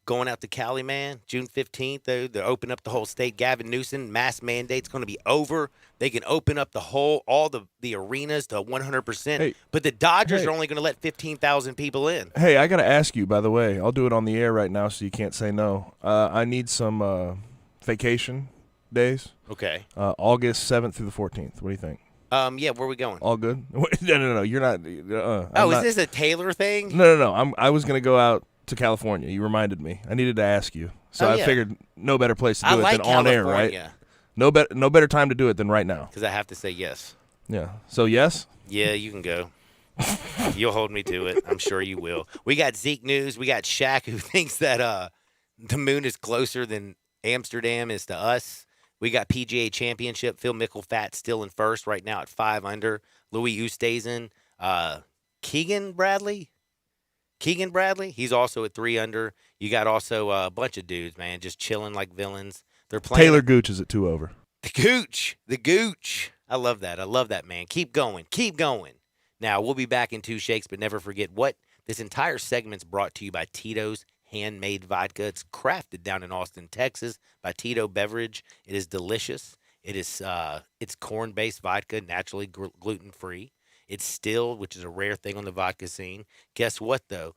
going out to Cali, man. June 15th, they'll open up the whole state. Gavin Newsom, mask mandate's going to be over. They can open up all the arenas to 100%. Hey. But the Dodgers are only going to let 15,000 people in. Hey, I got to ask you, by the way. I'll do it on the air right now so you can't say no. I need some vacation days. Okay. August 7th through the 14th. What do you think? Yeah, where are we going? All good? No. You're not. Is this a Taylor thing? No. I was going to go out to California. You reminded me. I needed to ask you. So I figured no better place to do it than on air, right? No better time to do it than right now. Because I have to say yes. Yeah. So yes? Yeah, you can go. You'll hold me to it. I'm sure you will. We got Zeke news. We got Shaq who thinks that the moon is closer than Amsterdam is to us. We got PGA Championship. Phil Mickelfat still in first right now at 5 under. Louis Oosthuizen. Keegan Bradley, he's also at 3 under. You got also a bunch of dudes, man, just chilling like villains. They're playing. Taylor Gooch is at 2 over. The Gooch. I love that, man. Keep going. Now, we'll be back in 2 shakes, but never forget what this entire segment's brought to you by Tito's Handmade Vodka. It's crafted down in Austin, Texas by Tito Beverage. It is delicious. It's corn-based vodka, naturally gluten-free. It's stilled, which is a rare thing on the vodka scene. Guess what, though?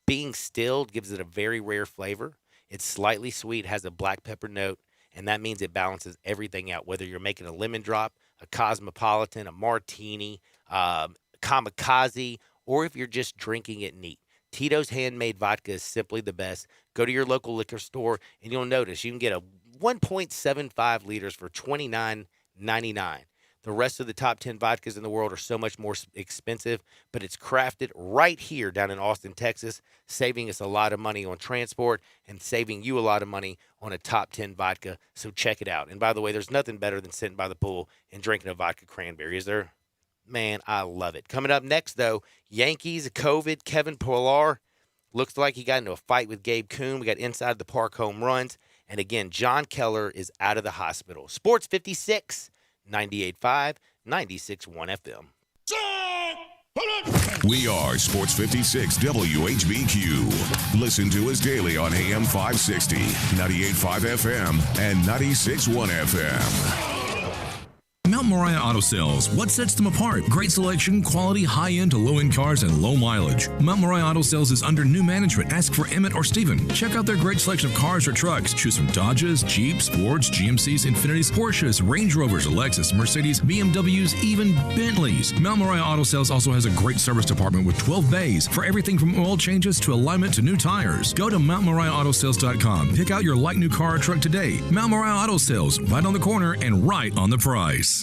Being stilled gives it a very rare flavor. It's slightly sweet, has a black pepper note, and that means it balances everything out, whether you're making a lemon drop, a cosmopolitan, a martini, kamikaze, or if you're just drinking it neat. Tito's Handmade Vodka is simply the best. Go to your local liquor store, and you'll notice you can get a 1.75 liters for $29.99. The rest of the top 10 vodkas in the world are so much more expensive, but it's crafted right here down in Austin, Texas, saving us a lot of money on transport and saving you a lot of money on a top 10 vodka. So check it out. And by the way, there's nothing better than sitting by the pool and drinking a vodka cranberry, is there? Man, I love it. Coming up next, though, Yankees, COVID, Kevin Pillar. Looks like he got into a fight with Gabe Kuhn. We got inside the park home runs. And again, John Keller is out of the hospital. Sports 56, 98.5, 96.1 FM. We are Sports 56 WHBQ. Listen to us daily on AM 560, 98.5 FM, and 96.1 FM. Mount Moriah Auto Sales. What sets them apart? Great selection, quality, high-end to low-end cars, and low mileage. Mount Moriah Auto Sales is under new management. Ask for Emmett or Steven. Check out their great selection of cars or trucks. Choose from Dodges, Jeeps, Fords, GMCs, Infinitis, Porsches, Range Rovers, Lexus, Mercedes, BMWs, even Bentleys. Mount Moriah Auto Sales also has a great service department with 12 bays for everything from oil changes to alignment to new tires. Go to MountMoriahAutoSales.com. Pick out your like new car or truck today. Mount Moriah Auto Sales, right on the corner and right on the price.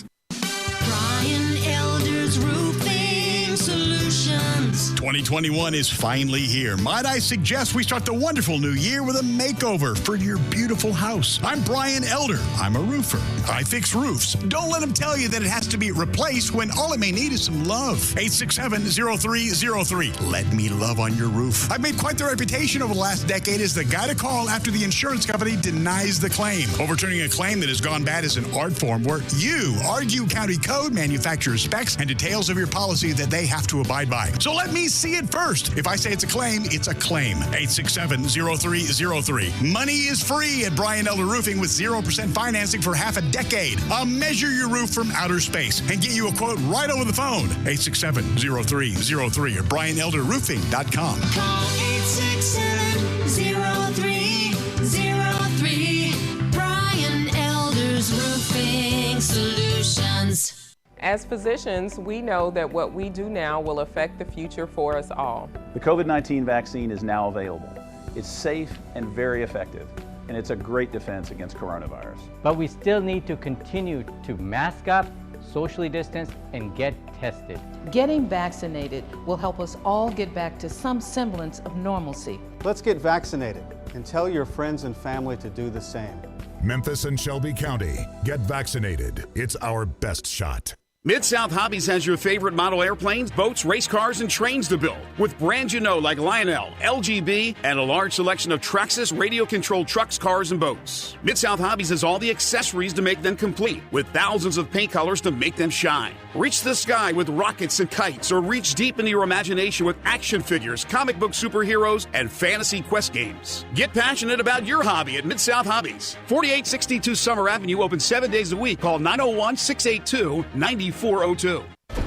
Brian Elder's Roofing Solutions. 2021 is finally here. Might I suggest we start the wonderful new year with a makeover for your beautiful house. I'm Brian Elder. I'm a roofer. I fix roofs. Don't let them tell you that it has to be replaced when all it may need is some love. 867-0303. Let me love on your roof. I've made quite the reputation over the last decade as the guy to call after the insurance company denies the claim. Overturning a claim that has gone bad is an art form where you argue county code, manufacturer's specs, and details of your policy that they have to abide by. So let me see it first. If I say it's a claim, it's a claim. 867-0303. Money is free at Brian Elder Roofing with 0% financing for half a decade. I'll measure your roof from outer space and get you a quote right over the phone. 867-0303 or BrianElderRoofing.com. Call 867-0303. Brian Elder's Roofing Solutions. As physicians, we know that what we do now will affect the future for us all. The COVID-19 vaccine is now available. It's safe and very effective, and it's a great defense against coronavirus. But we still need to continue to mask up, socially distance, and get tested. Getting vaccinated will help us all get back to some semblance of normalcy. Let's get vaccinated and tell your friends and family to do the same. Memphis and Shelby County, get vaccinated. It's our best shot. Mid-South Hobbies has your favorite model airplanes, boats, race cars, and trains to build. With brands you know like Lionel, LGB, and a large selection of Traxxas radio-controlled trucks, cars, and boats. Mid-South Hobbies has all the accessories to make them complete, with thousands of paint colors to make them shine. Reach the sky with rockets and kites, or reach deep into your imagination with action figures, comic book superheroes, and fantasy quest games. Get passionate about your hobby at Mid-South Hobbies. 4862 Summer Avenue, open 7 days a week. Call 901-682-9402.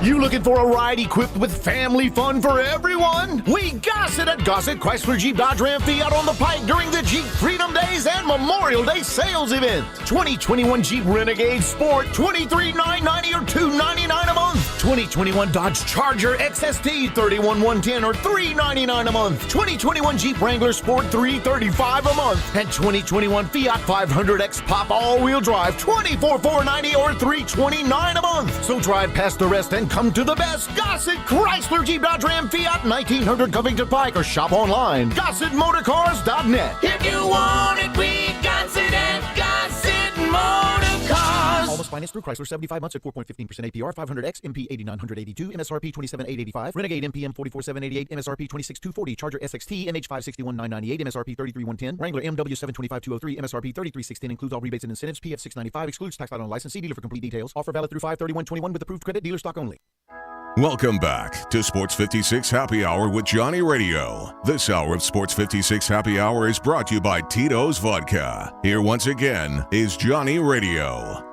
You looking for a ride equipped with family fun for everyone? We got it at Gossett Chrysler Jeep Dodge Ram Fiat on the Pike during the Jeep Freedom Days and Memorial Day sales event. 2021 Jeep Renegade Sport, $23,990 or $299 a month. 2021 Dodge Charger XST, $31,110 or $399 a month. 2021 Jeep Wrangler Sport, $335 a month. And 2021 Fiat 500X Pop all-wheel drive, $24,490 or $329 a month. So drive past the rest and come to the best. Gossett Chrysler Jeep Dodge Ram Fiat 1900 Covington Pike, or shop online GossettMotorCars.net. If you want it, we got it at Gossett Motor Cars. Almost financed through Chrysler, 75 months at 4.15% APR, 500X, MP 8982, MSRP 27885, Renegade MPM 44788, MSRP 26240, Charger SXT, MH 561998, MSRP 33110, Wrangler MW 725203, MSRP 33610, includes all rebates and incentives, PF 695, excludes tax title and license. See dealer for complete details. Offer valid through 5/31/21 with approved credit, dealer stock only. Welcome back to Sports 56 Happy Hour with Johnny Radio. This hour of Sports 56 Happy Hour is brought to you by Tito's Vodka. Here once again is Johnny Radio.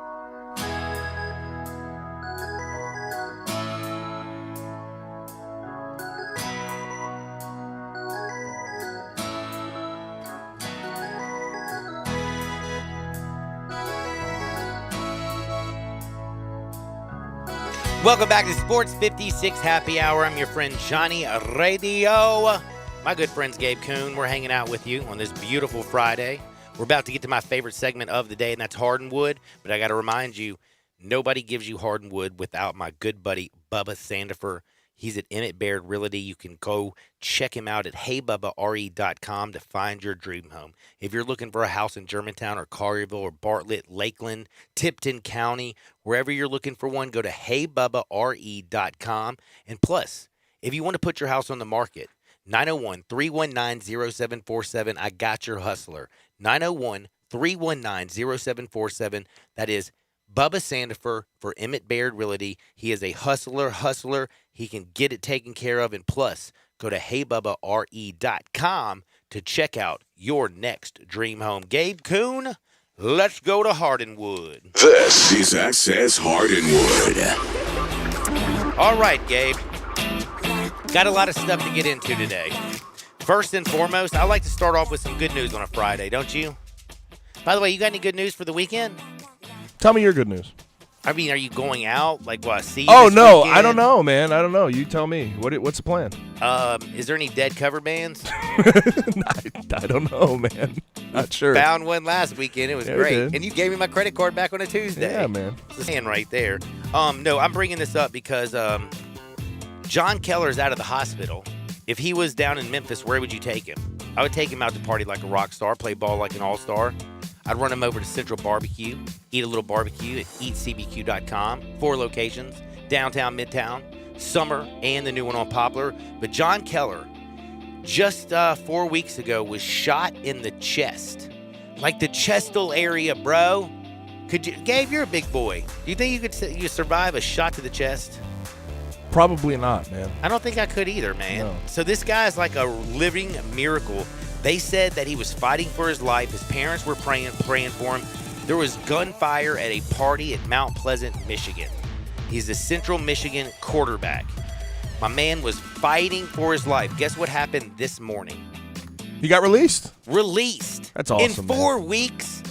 Welcome back to Sports 56 Happy Hour. I'm your friend Johnny Radio. My good friends Gabe Kuhn. We're hanging out with you on this beautiful Friday. We're about to get to my favorite segment of the day, and that's Hardwood. But I got to remind you, nobody gives you Hardwood without my good buddy Bubba Sandifer. He's at Emmett Baird Realty. You can go check him out at heybubbare.com to find your dream home. If you're looking for a house in Germantown or Collierville or Bartlett, Lakeland, Tipton County, wherever you're looking for one, go to heybubare.com. And plus, if you want to put your house on the market, 901-319-0747. I got your hustler. 901-319-0747. That is Bubba Sandifer for Emmett Baird Realty. He is a hustler. He can get it taken care of. And plus, go to heybubare.com to check out your next dream home. Gabe Kuhn, let's go to Hardwood. This is Access Hardwood. All right, Gabe. Got a lot of stuff to get into today. First and foremost, I like to start off with some good news on a Friday, don't you? By the way, you got any good news for the weekend? Tell me your good news. I mean, are you going out? Like, what, see you Oh, this no. weekend? I don't know, man. I don't know. You tell me. What's the plan? Is there any dead cover bands? I don't know, man. Not sure. Found one last weekend. It was Yeah, we great. did. And you gave me my credit card back on a Tuesday. Yeah, man. It's the hand right there. No, I'm bringing this up because John Keller's out of the hospital. If he was down in Memphis, where would you take him? I would take him out to party like a rock star, play ball like an all-star. I'd run him over to Central Barbecue, eat a little barbecue at eatcbq.com. 4 locations, downtown, midtown, Summer, and the new one on Poplar. But John Keller, just 4 weeks ago, was shot in the chest. Like the chestal area, bro. Gabe, you're a big boy. Do you think you could survive a shot to the chest? Probably not, man. I don't think I could either, man. No. So this guy's like a living miracle. They said that he was fighting for his life. His parents were praying for him. There was gunfire at a party at Mount Pleasant, Michigan. He's a Central Michigan quarterback. My man was fighting for his life. Guess what happened this morning? He got released? Released. That's awesome, In 4 weeks.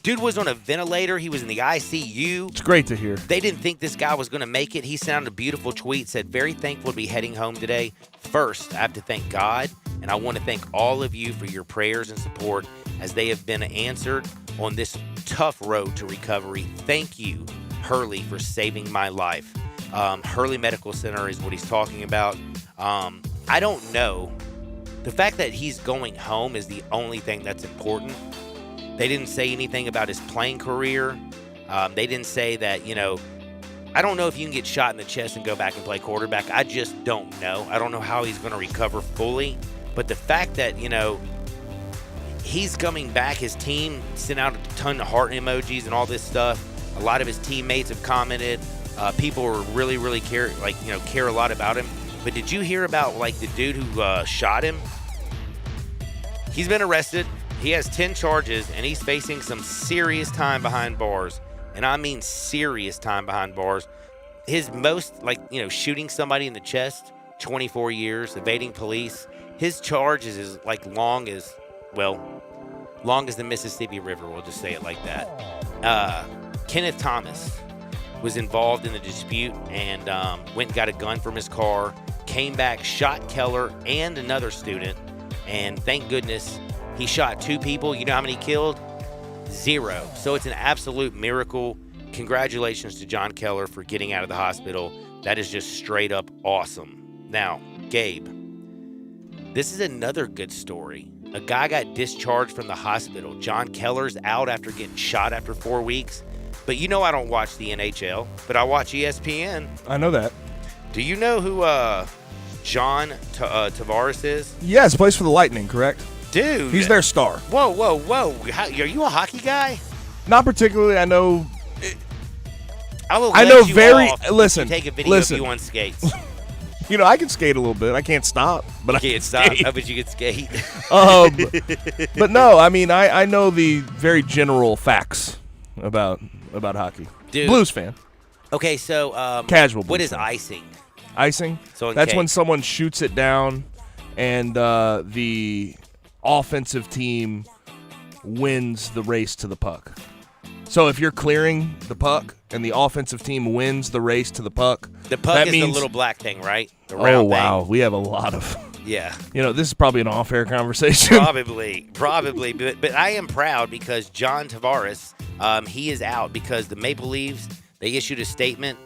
Dude was on a ventilator. He was in the ICU. It's great to hear. They didn't think this guy was going to make it. He sent out a beautiful tweet, said, very thankful to be heading home today. First, I have to thank God, and I want to thank all of you for your prayers and support as they have been answered on this tough road to recovery. Thank you, Hurley, for saving my life. Hurley Medical Center is what he's talking about. I don't know. The fact that he's going home is the only thing that's important. They didn't say anything about his playing career. They didn't say that, I don't know if you can get shot in the chest and go back and play quarterback. I just don't know. I don't know how he's going to recover fully. But the fact that, he's coming back, his team sent out a ton of heart emojis and all this stuff. A lot of his teammates have commented. People are really, really care a lot about him. But did you hear about, the dude who shot him? He's been arrested. He has 10 charges, and he's facing some serious time behind bars. And I mean serious time behind bars. His most, shooting somebody in the chest, 24 years, evading police. His charge is as long as the Mississippi River, we'll just say it like that. Kenneth Thomas was involved in the dispute and went and got a gun from his car, came back, shot Keller and another student, and thank goodness he shot 2 people. You know how many he killed? 0. So it's an absolute miracle. Congratulations to John Keller for getting out of the hospital. That is just straight up awesome. Now, Gabe, this is another good story. A guy got discharged from the hospital. John Keller's out after getting shot after 4 weeks. But I don't watch the NHL, but I watch ESPN. I know that. Do you know who John Tavares is? Yes, plays for the Lightning, correct? Dude. He's their star. Whoa. Are you a hockey guy? Not particularly. I know. I know very. Listen. Take a video of you on skates. I can skate a little bit. I can't stop, but you can't stop. I bet you can skate. But no, I know the very general facts about hockey. Dude. Blues fan. Okay, so casual. What Blues is fan. icing? Icing. So that's when someone shoots it down, and the offensive team wins the race to the puck. So if you're clearing the puck and the offensive team wins the race to the puck, the puck that is means, the little black thing, right? The round wow, thing. We have a lot of. Yeah. This is probably an off-air conversation. Probably, but I am proud because John Tavares, he is out because the Maple Leafs, they issued a statement.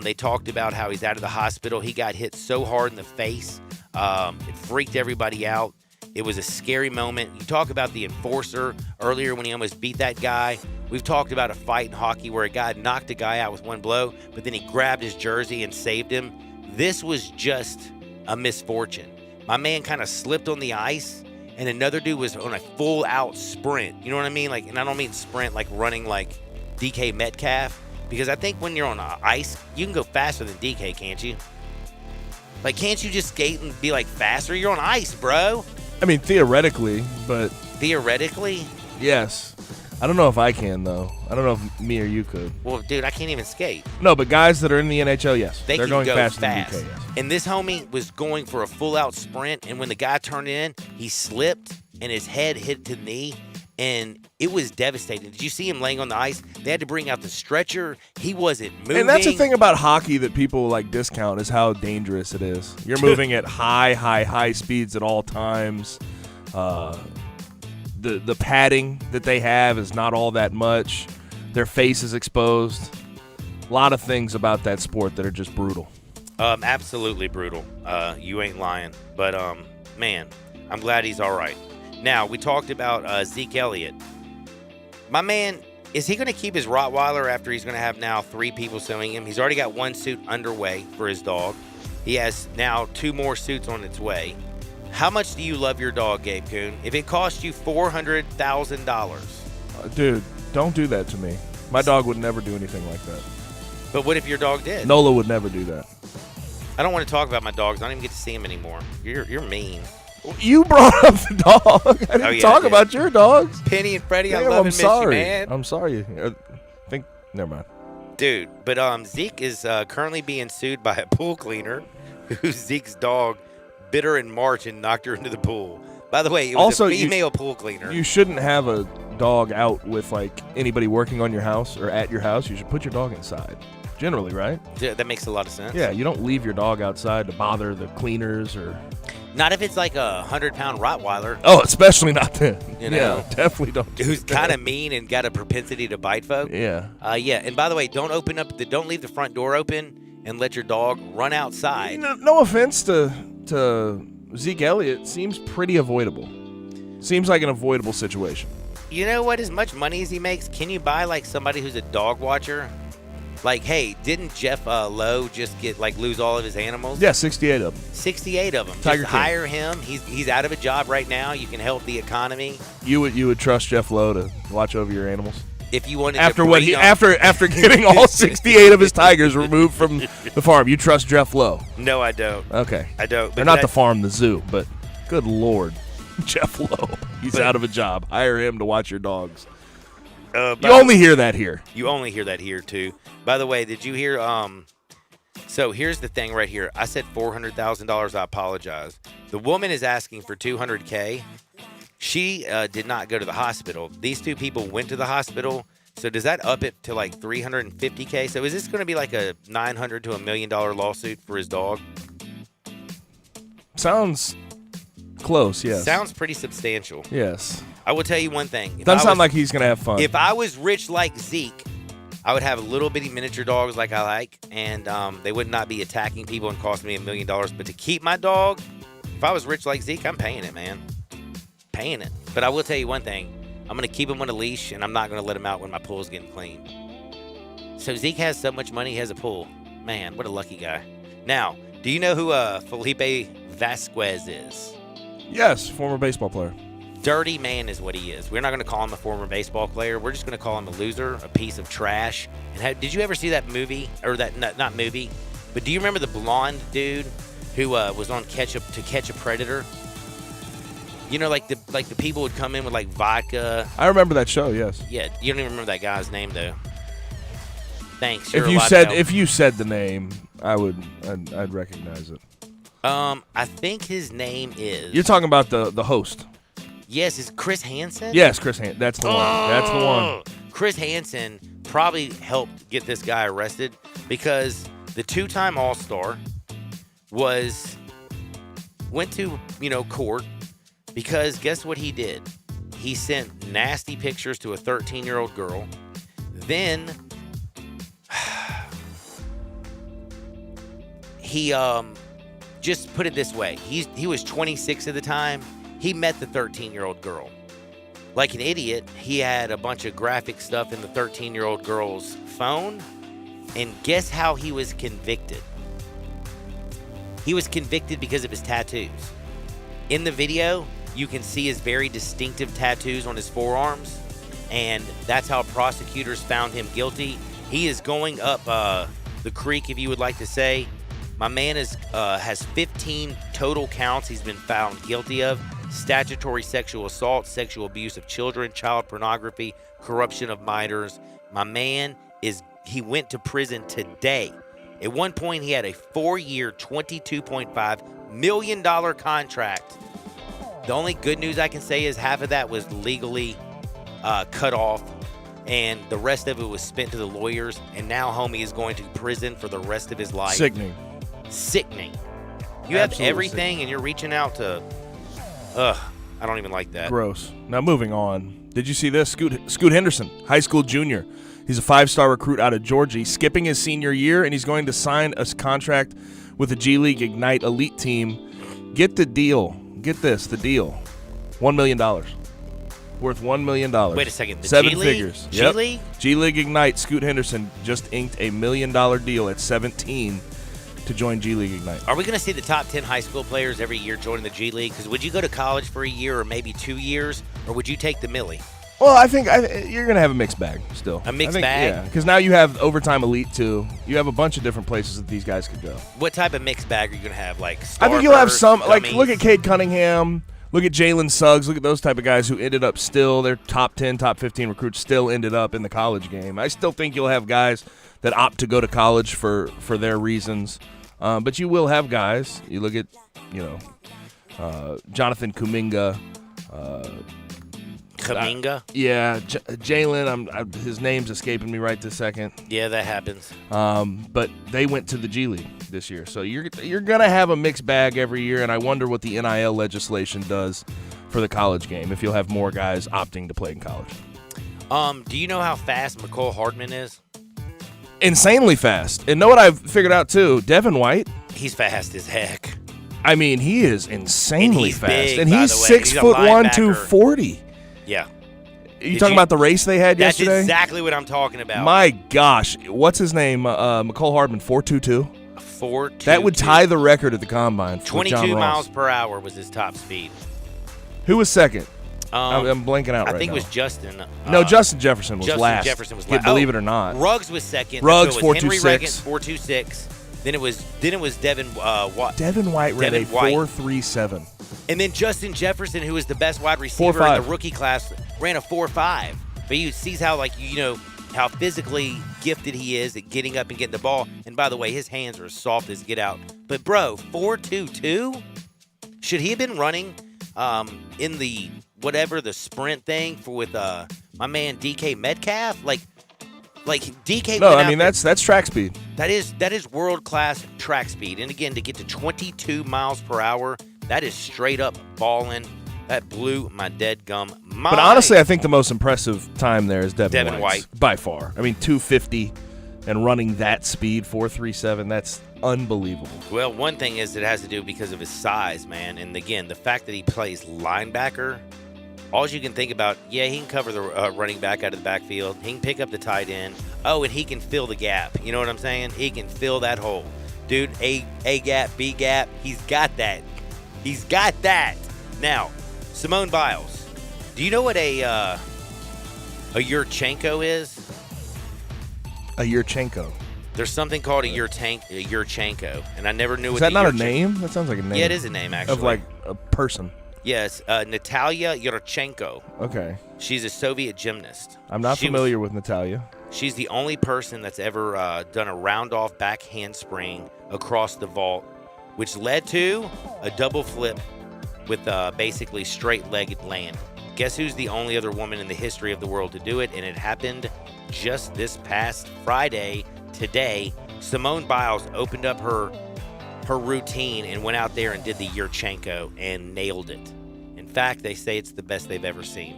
They talked about how he's out of the hospital. He got hit so hard in the face, it freaked everybody out. It was a scary moment. You talk about the enforcer earlier when he almost beat that guy. We've talked about a fight in hockey where a guy knocked a guy out with one blow, but then he grabbed his jersey and saved him. This was just a misfortune. My man kind of slipped on the ice, and another dude was on a full-out sprint. You know what I mean? And I don't mean sprint like running like DK Metcalf, because I think when you're on ice, you can go faster than DK, can't you? Can't you just skate and be faster? You're on ice, bro. Theoretically, but... Theoretically? Yes. I don't know if I can, though. I don't know if me or you could. Well, dude, I can't even skate. No, but guys that are in the NHL, yes. They're going go faster fast. than DK, yes. And this homie was going for a full-out sprint, and when the guy turned in, he slipped, and his head hit the knee, and it was devastating. Did you see him laying on the ice? They had to bring out the stretcher. He wasn't moving. And that's the thing about hockey that people discount is how dangerous it is. You're moving at high speeds at all times. The padding that they have is not all that much. Their face is exposed. A lot of things about that sport that are just brutal. Absolutely brutal. You ain't lying. But, man, I'm glad he's all right. Now, we talked about Zeke Elliott. My man, is he going to keep his Rottweiler after he's going to have now 3 people suing him? He's already got 1 suit underway for his dog. He has now 2 more suits on its way. How much do you love your dog, Gabe Kuhn? If it cost you $400,000. Dude, don't do that to me. My dog would never do anything like that. But what if your dog did? Nola would never do that. I don't want to talk about my dogs. I don't even get to see them anymore. You're mean. You brought up the dog. I didn't talk about your dogs. Penny and Freddie, I love and miss you, man. I'm sorry. Never mind. Dude, but Zeke is currently being sued by a pool cleaner who Zeke's dog bit her in March and knocked her into the pool. By the way, it was also a female pool cleaner. You shouldn't have a dog out with anybody working on your house or at your house. You should put your dog inside. Generally, right? Yeah, that makes a lot of sense. Yeah, you don't leave your dog outside to bother the cleaners or... Not if it's a 100-pound Rottweiler. Oh, especially not then. Yeah, definitely don't. Who's kind of mean and got a propensity to bite folk. Yeah. Yeah, and by the way, don't leave the front door open and let your dog run outside. No offense to Zeke Elliott, seems pretty avoidable. Seems like an avoidable situation. You know what? As much money as he makes, can you buy somebody who's a dog watcher? Like, hey, didn't Jeff Lowe just lose all of his animals? Yeah, 68 of them. 68 of them. Tiger Just King. hire him. He's out of a job right now. You can help the economy. You would trust Jeff Lowe to watch over your animals? If you wanted After to what he after getting all 68 of his tigers removed from the farm, you trust Jeff Lowe? No, I don't. Okay. I don't. They're not the farm, the zoo, but good Lord, Jeff Lowe. He's out of a job. Hire him to watch your dogs. You only hear that here. You only hear that here, too. By the way, did you hear? So here's the thing right here. I said $400,000. I apologize. The woman is asking for $200K. She did not go to the hospital. These two people went to the hospital. So does that up it to like $350K? So is this going to be like a $900,000 to $1 million lawsuit for his dog? Sounds close, yes. Sounds pretty substantial. Yes. I will tell you one thing. Doesn't sound like he's going to have fun. If I was rich like Zeke, I would have little bitty miniature dogs like I like, and they would not be attacking people and cost me $1 million. But to keep my dog, if I was rich like Zeke, I'm paying it, man. Paying it. But I will tell you one thing. I'm going to keep him on a leash, and I'm not going to let him out when my pool's getting clean. So Zeke has so much money, he has a pool. Man, what a lucky guy. Now, do you know who Felipe Vasquez is? Yes, former baseball player. Dirty man is what he is. We're not going to call him a former baseball player. We're just going to call him a loser, a piece of trash. And did you ever see that movie, or that not movie, but do you remember the blonde dude who was on To Catch a Predator? You know, like the people would come in with like vodka. I remember that show. Yes. Yeah, you don't even remember that guy's name though. Thanks. If you said the name, I'd recognize it. I think his name is. You're talking about the host. Yes, is Chris Hansen? Yes, Chris Hansen. That's the one. That's the one. Chris Hansen probably helped get this guy arrested because the two-time All-Star went to court. Because guess what he did? He sent nasty pictures to a 13-year-old girl. Then he just put it this way. He was 26 at the time. He met the 13-year-old girl. Like an idiot, he had a bunch of graphic stuff in the 13-year-old girl's phone. And guess how he was convicted? He was convicted because of his tattoos. In the video, you can see his very distinctive tattoos on his forearms, and that's how prosecutors found him guilty. He is going up the creek, if you would like to say. My man has 15 total counts he's been found guilty of: statutory sexual assault, sexual abuse of children, child pornography, corruption of minors. My man he went to prison today. At one point, he had a 4-year, $22.5 million contract. The only good news I can say is half of that was legally cut off, and the rest of it was spent to the lawyers, and now homie is going to prison for the rest of his life. Sickening. You have Absolutely everything, sickening. and you're reaching out to, I don't even like that. Gross. Now moving on. Did you see this? Scoot Henderson, high school junior. He's a 5-star recruit out of Georgia. He's skipping his senior year, and he's going to sign a contract with the G League Ignite Elite team. Get the deal. Get this, the deal. $1 million. Worth $1 million. Wait a second. The 7 G League? figures. G League? G League Ignite. Scoot Henderson just inked a $1 million deal at 17 to join G League Ignite. Are we going to see the top 10 high school players every year joining the G League? Because would you go to college for a year or maybe 2 years, or would you take the Millie? Well, I think you're going to have a mixed bag still. A mixed bag? Yeah, because now you have Overtime Elite too. You have a bunch of different places that these guys could go. What type of mixed bag are you going to have? Like Starburst, I think you'll have some, like, gummies? look at Cade Cunningham, look at Jalen Suggs, look at those type of guys who ended up still, their top 10, top 15 recruits still ended up in the college game. I still think you'll have guys that opt to go to college for their reasons. But you will have guys, you look at, Jonathan Kuminga. Kuminga? Yeah, Jalen, his name's escaping me right this second. Yeah, that happens. But they went to the G League this year. So you're going to have a mixed bag every year, and I wonder what the NIL legislation does for the college game, if you'll have more guys opting to play in college. Do you know how fast McCole Hardman is? Insanely fast. And know what I've figured out, too? Devin White. He's fast as heck. I mean, he is insanely he's fast. big, and by he's the way. 6'1", He's a linebacker. 240. Yeah. You talking about the race they had yesterday? That's exactly what I'm talking about. My gosh. What's his name? McCole Hardman, 4.22? 4.22. That would tie the record at the Combine. 22 miles per hour was his top speed. Who was second? I'm blanking out right now. I think it was Justin. No, Justin Jefferson was Justin last. Jefferson was last. Believe it or not. Ruggs was second. Ruggs, so it was 4.26. Henry Regan, 4.26. Then it was Devin White. Devin White ran a 4.37. And then Justin Jefferson, who was the best wide receiver in the rookie class, ran a 4.5. But you see how, how physically gifted he is at getting up and getting the ball. And by the way, his hands are as soft as get out. But, bro, 4.22? Should he have been running in the the sprint thing with my man DK Metcalf? Like DK. No, I mean that's track speed. That is world class track speed. And again, to get to 22 miles per hour, that is straight up balling. That blew my dead gum mind. But honestly, I think the most impressive time there is Devin White by far. I mean, 250 and running that speed, 4.37. That's unbelievable. Well, one thing is it has to do because of his size, man. And again, the fact that he plays linebacker. All you can think about, he can cover the running back out of the backfield. He can pick up the tight end. Oh, and he can fill the gap. You know what I'm saying? He can fill that hole. Dude, A gap, B gap, he's got that. He's got that. Now, Simone Biles. Do you know what a Yurchenko is? A Yurchenko. There's something called a Yurchenko, and I never knew Is that not a name? That sounds like a name. Yeah, it is a name, actually. Of like a person. Yes, Natalia Yurchenko. Okay. She's a Soviet gymnast. I'm not familiar with Natalia. She's the only person that's ever done a round-off back handspring across the vault, which led to a double flip with basically straight-legged land. Guess who's the only other woman in the history of the world to do it? And it happened just this past Friday, today. Simone Biles opened up her routine and went out there and did the Yurchenko and nailed it. In fact, they say it's the best they've ever seen.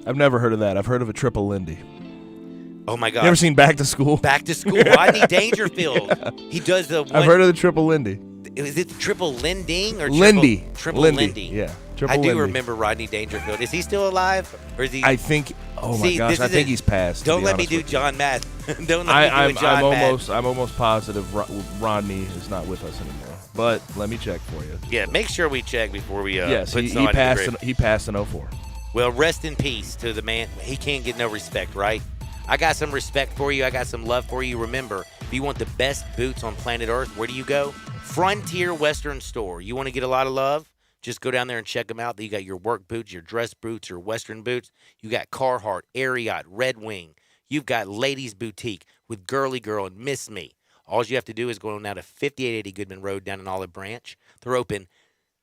I've never heard of that. I've heard of a triple Lindy. Oh, my God. You ever seen Back to School? Back to School. Rodney Dangerfield. Yeah. He does the one. I've heard of the triple Lindy. Is it triple Linding or Lindy? Triple Lindy. Yeah. I do remember Rodney Dangerfield. Is he still alive? Or is he? I think. Oh my gosh! I think he's passed. Don't let me do John Madden. Don't let me do John Madden. I'm almost positive Rodney is not with us anymore. But let me check for you. Yeah, make sure we check before we. Yes, put he passed. He passed in 04. Well, rest in peace to the man. He can't get no respect, right? I got some respect for you. I got some love for you. Remember, if you want the best boots on planet Earth, where do you go? Frontier Western Store. You want to get a lot of love? Just go down there and check them out. You got your work boots, your dress boots, your Western boots. You got Carhartt, Ariat, Red Wing. You've got Ladies Boutique with Girly Girl and Miss Me. All you have to do is go on down to 5880 Goodman Road down in Olive Branch. They're open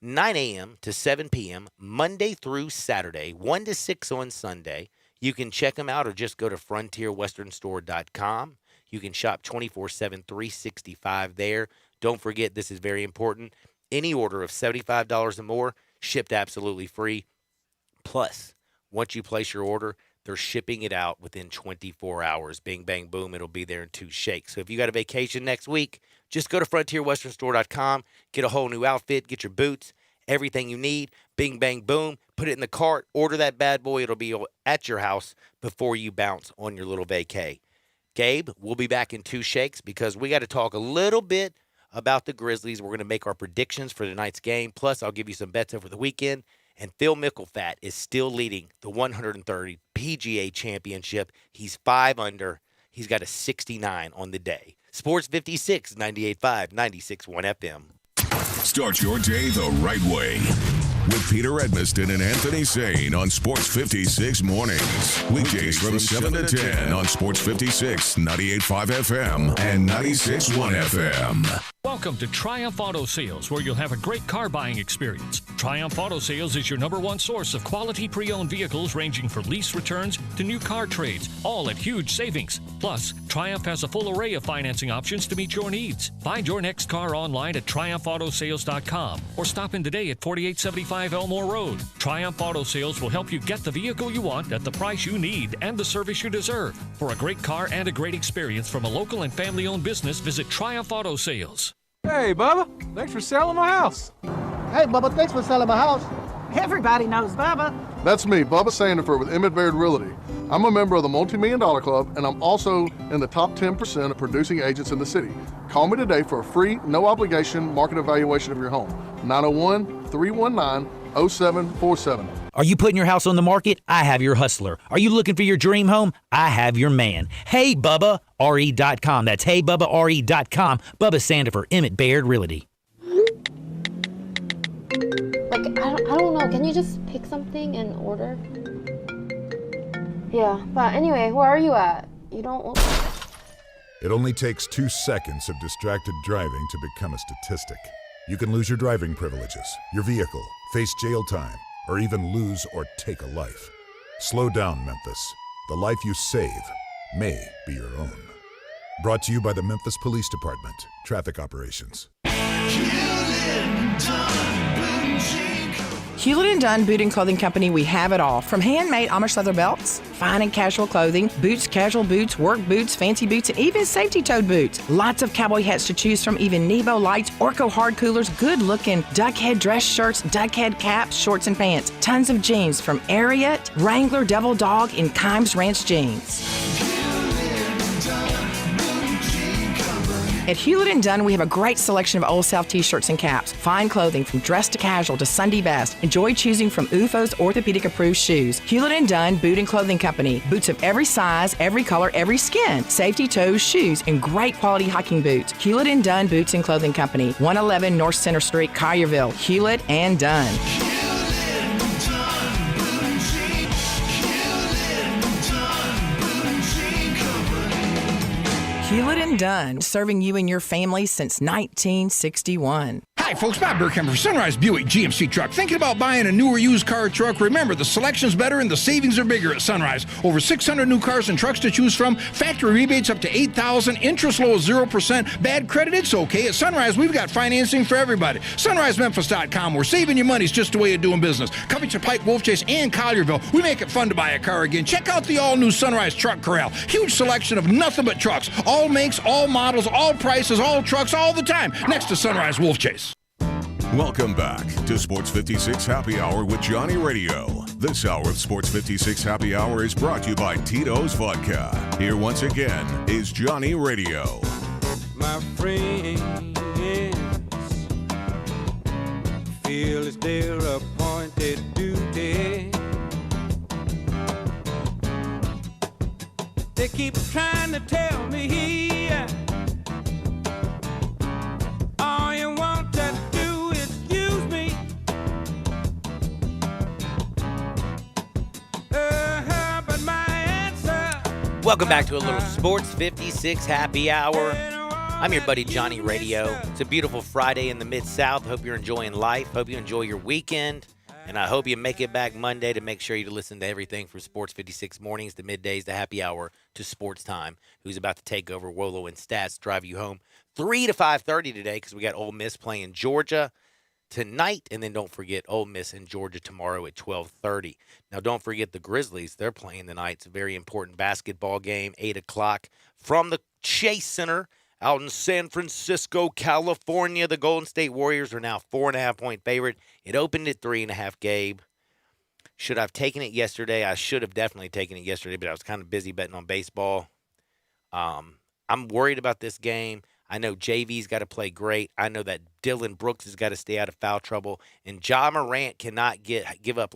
9 a.m. to 7 p.m. Monday through Saturday, 1 to 6 on Sunday. You can check them out or just go to frontierwesternstore.com. You can shop 24/7, 365 there. Don't forget, this is very important. Any order of $75 or more, shipped absolutely free. Plus, once you place your order, they're shipping it out within 24 hours. Bing, bang, boom, it'll be there in 2 shakes. So if you got a vacation next week, just go to frontierwesternstore.com, get a whole new outfit, get your boots, everything you need. Bing, bang, boom, put it in the cart, order that bad boy. It'll be at your house before you bounce on your little vacay. Gabe, we'll be back in 2 shakes because we got to talk a little bit about the Grizzlies. We're going to make our predictions for tonight's game. Plus, I'll give you some bets over the weekend. And Phil Mickelfat is still leading the 130 PGA Championship. He's 5 under. He's got a 69 on the day. Sports 56, 98.5, 96.1 FM. Start your day the right way with Peter Edmiston and Anthony Sane on Sports 56 Mornings. Weekdays from 7 to 10 on Sports 56, 98.5 FM and 96.1 FM. Welcome to Triumph Auto Sales, where you'll have a great car buying experience. Triumph Auto Sales is your #1 source of quality pre-owned vehicles ranging from lease returns to new car trades, all at huge savings. Plus, Triumph has a full array of financing options to meet your needs. Find your next car online at triumphautosales.com or stop in today at 4875 Elmore Road. Triumph Auto Sales will help you get the vehicle you want at the price you need and the service you deserve. For a great car and a great experience from a local and family-owned business, visit Triumph Auto Sales. Hey, Bubba. Thanks for selling my house. Hey, Bubba. Thanks for selling my house. Everybody knows Bubba. That's me, Bubba Sandiford with Emmett Baird Realty. I'm a member of the Multi-Million Dollar Club, and I'm also in the top 10% of producing agents in the city. Call me today for a free, no-obligation market evaluation of your home. 901-319-0747. Are you putting your house on the market? I have your hustler. Are you looking for your dream home? I have your man. Hey, Bubba, RE.com. That's HeyBubbaRE.com. Bubba Sandiford, Emmett Baird Realty. Like, I don't know. Can you just pick something and order? Yeah, but anyway, where are you at? You don't... It only takes 2 seconds of distracted driving to become a statistic. You can lose your driving privileges, your vehicle, face jail time, or even lose or take a life. Slow down, Memphis. The life you save may be your own. Brought to you by the Memphis Police Department, Traffic Operations. Hewlett & Dunn Boot and Clothing Company, we have it all. From handmade Amish leather belts, fine and casual clothing, boots, casual boots, work boots, fancy boots, and even safety-toed boots. Lots of cowboy hats to choose from, even Nebo lights, Orco hard coolers, good-looking duck head dress shirts, duck head caps, shorts, and pants. Tons of jeans from Ariat, Wrangler, Devil Dog, and Kimes Ranch jeans. At Hewlett & Dunn, we have a great selection of Old South t-shirts and caps, fine clothing from dress to casual to Sunday best. Enjoy choosing from UFO's orthopedic-approved shoes. Hewlett & Dunn Boot and Clothing Company. Boots of every size, every color, every skin. Safety toes, shoes, and great quality hiking boots. Hewlett & Dunn Boots and Clothing Company. 111 North Center Street, Collierville. Hewlett & Dunn. Hewlett & Dunn, serving you and your family since 1961. Hi, folks. Bob Burkhammer for Sunrise Buick GMC Truck. Thinking about buying a newer used car or truck? Remember, the selection's better and the savings are bigger at Sunrise. Over 600 new cars and trucks to choose from. Factory rebates up to $8,000. Interest low as 0%. Bad credit, it's okay. At Sunrise, we've got financing for everybody. SunriseMemphis.com. We're saving you money. It's just the way of doing business. Covington Pike, Wolf Chase, and Collierville. We make it fun to buy a car again. Check out the all-new Sunrise Truck Corral. Huge selection of nothing but trucks. All makes, all models, all prices, all trucks, all the time. Next to Sunrise Wolf Chase. Welcome back to Sports 56 Happy Hour with Johnny Radio. This hour of Sports 56 Happy Hour is brought to you by Tito's Vodka. Here once again is Johnny Radio. My friends feel it's their appointed duty. They keep trying to tell me all you want to do is use me. But my answer. Welcome back to a little Sports 56 Happy Hour. I'm your buddy Johnny Radio. It's a beautiful Friday in the Mid-South. Hope you're enjoying life. Hope you enjoy your weekend. And I hope you make it back Monday to make sure you listen to everything from Sports 56 mornings to middays to happy hour to sports time, who's about to take over Wolo and Stats, drive you home 3 to 5:30 today because we got Ole Miss playing Georgia tonight. And then don't forget Ole Miss and Georgia tomorrow at 12:30. Now, don't forget the Grizzlies. They're playing tonight. It's a very important basketball game, 8 o'clock from the Chase Center out in San Francisco, California. The Golden State Warriors are now 4.5-point favorite. It opened at 3.5, Gabe. Should I have taken it yesterday? I should have definitely taken it yesterday, but I was kind of busy betting on baseball. I'm worried about this game. I know JV's got to play great. I know that Dylan Brooks has got to stay out of foul trouble. And Ja Morant cannot give up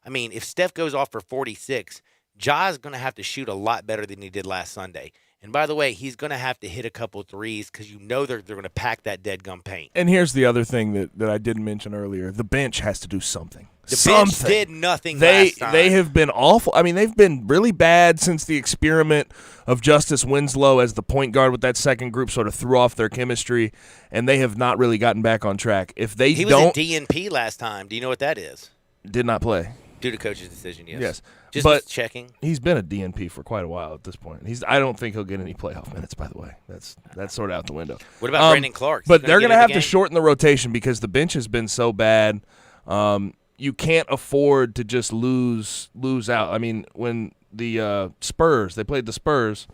if Steph goes off for 46, Ja's going to have to shoot a lot better than he did last Sunday. And by the way, he's going to have to hit a couple threes because you know they're going to pack that dead gum paint. And here's the other thing that I didn't mention earlier. The bench has to do something. The bench did nothing last time. They have been awful. I mean, they've been really bad since the experiment of Justice Winslow as the point guard with that second group sort of threw off their chemistry, and they have not really gotten back on track. He was a DNP last time. Do you know what that is? Did not play. Due to coach's decision, yes. Yes. Just checking. He's been a DNP for quite a while at this point. I don't think he'll get any playoff minutes, by the way. That's sort of out the window. What about Brandon Clark? But they're going to have to shorten the rotation because the bench has been so bad. You can't afford to just lose out. I mean, when the Spurs, they played the Spurs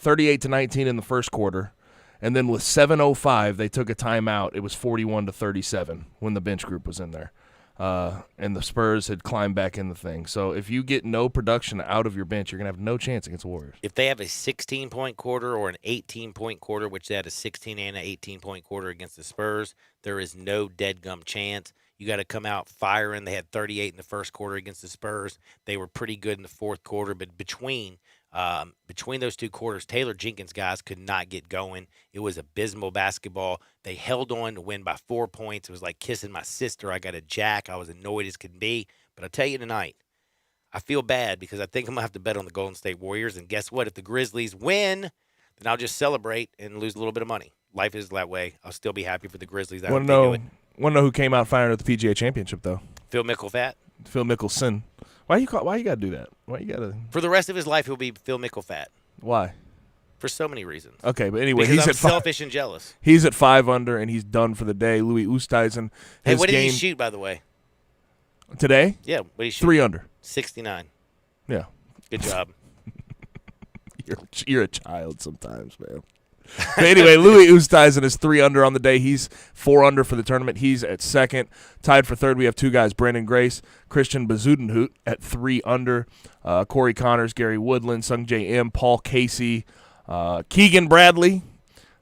38-19 in the first quarter, and then with 7:05 they took a timeout. It was 41-37 when the bench group was in there. and the Spurs had climbed back in the thing. So if you get no production out of your bench, you're going to have no chance against the Warriors. If they have a 16-point quarter or an 18-point quarter, which they had a 16 and an 18-point quarter against the Spurs, there is no dead-gum chance. You got to come out firing. They had 38 in the first quarter against the Spurs. They were pretty good in the fourth quarter, but between those two quarters, Taylor Jenkins guys could not get going. It was abysmal basketball. They held on to win by 4 points. It was like kissing my sister. I got a jack. I was annoyed as could be. But I'll tell you tonight, I feel bad because I think I'm going to have to bet on the Golden State Warriors. And guess what? If the Grizzlies win, then I'll just celebrate and lose a little bit of money. Life is that way. I'll still be happy for the Grizzlies. Want to know who came out firing at the PGA Championship, though? Phil Mickelson. Phil Mickelson. Why you got to do that? Why you got to? For the rest of his life, he'll be Phil Mickelson. Why? For so many reasons. Okay, but anyway, because he's I'm at selfish and jealous. He's at 5 under, and he's done for the day. Louis Oosthuizen. Hey, what did he shoot, by the way? Today? Yeah, what did he shoot? 3 under. 69. Yeah. Good job. You're a child sometimes, man. But anyway, Louis Oosthuizen is 3 under on the day. He's 4 under for the tournament. He's at second. Tied for third, we have 2 guys, Brandon Grace, Christian Bezuidenhout at 3 under. Corey Connors, Gary Woodland, Sung J M, Paul Casey, Keegan Bradley,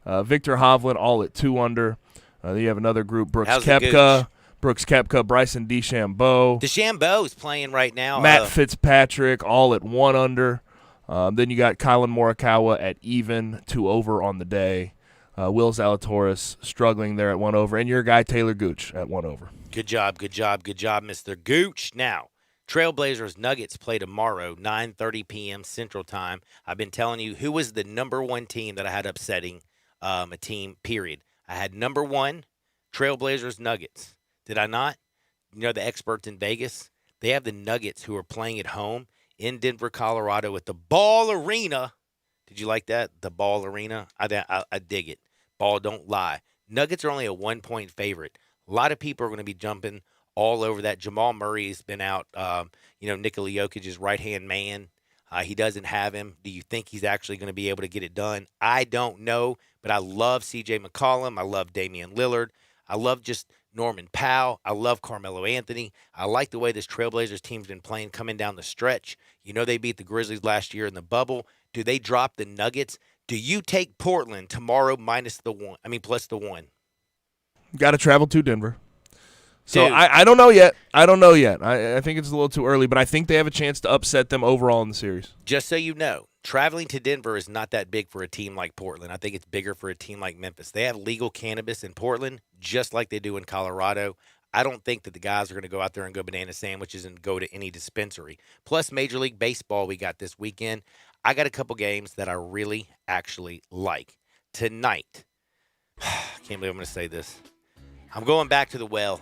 Victor Hovland, all at 2 under. Then you have another group, Brooks Koepka, Bryson DeChambeau. DeChambeau is playing right now. Matt Fitzpatrick, all at 1 under. Then you got Colin Morikawa at even, 2 over on the day. Will Zalatoris struggling there at 1 over. And your guy, Taylor Gooch, at 1 over. Good job, Mr. Gooch. Now, Trailblazers Nuggets play tomorrow, 9:30 p.m. Central Time. I've been telling you who was the number 1 team that I had upsetting a team, period. I had number 1, Trailblazers Nuggets. Did I not? You know the experts in Vegas? They have the Nuggets who are playing at home in Denver, Colorado at the Ball Arena. Did you like that? The Ball Arena? I dig it. Ball don't lie. Nuggets are only a 1-point favorite. A lot of people are going to be jumping all over that. Jamal Murray has been out. Nikola Jokic's right-hand man. He doesn't have him. Do you think he's actually going to be able to get it done? I don't know, but I love C.J. McCollum. I love Damian Lillard. I love just Norman Powell. I love Carmelo Anthony. I like the way this Trailblazers team's been playing coming down the stretch. You know they beat the Grizzlies last year in the bubble. Do they drop the Nuggets? Do you take Portland tomorrow plus the 1? Got to travel to Denver. So I don't know yet. I think it's a little too early, but I think they have a chance to upset them overall in the series. Just so you know, traveling to Denver is not that big for a team like Portland. I think it's bigger for a team like Memphis. They have legal cannabis in Portland, just like they do in Colorado. I don't think that the guys are going to go out there and go banana sandwiches and go to any dispensary. Plus, Major League Baseball we got this weekend. I got a couple games that I really actually like. Tonight, I can't believe I'm going to say this. I'm going back to the well.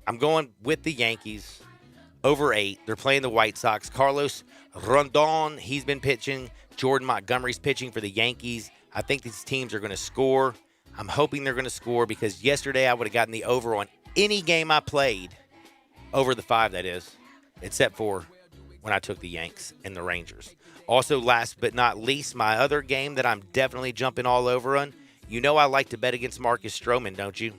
I'm going with the Yankees over 8. They're playing the White Sox. Carlos Rondon, he's been pitching. Jordan Montgomery's pitching for the Yankees. I think these teams are going to score. I'm hoping they're going to score because yesterday I would have gotten the over on any game I played, over the 5, that is, except for when I took the Yanks and the Rangers. Also, last but not least, my other game that I'm definitely jumping all over on, you know I like to bet against Marcus Stroman, don't you?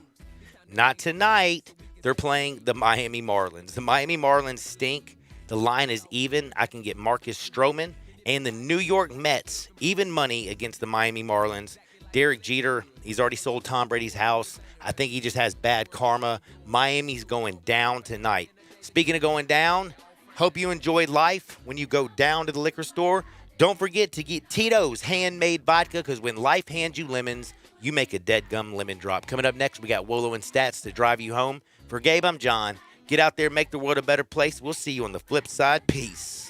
Not tonight. They're playing the Miami Marlins. The Miami Marlins stink. The line is even. I can get Marcus Stroman and the New York Mets even money against the Miami Marlins. Derek Jeter, he's already sold Tom Brady's house. I think he just has bad karma. Miami's going down tonight. Speaking of going down, hope you enjoyed life when you go down to the liquor store. Don't forget to get Tito's handmade vodka because when life hands you lemons, you make a dead gum lemon drop. Coming up next, we got Wolo and Stats to drive you home. For Gabe, I'm John. Get out there, make the world a better place. We'll see you on the flip side. Peace.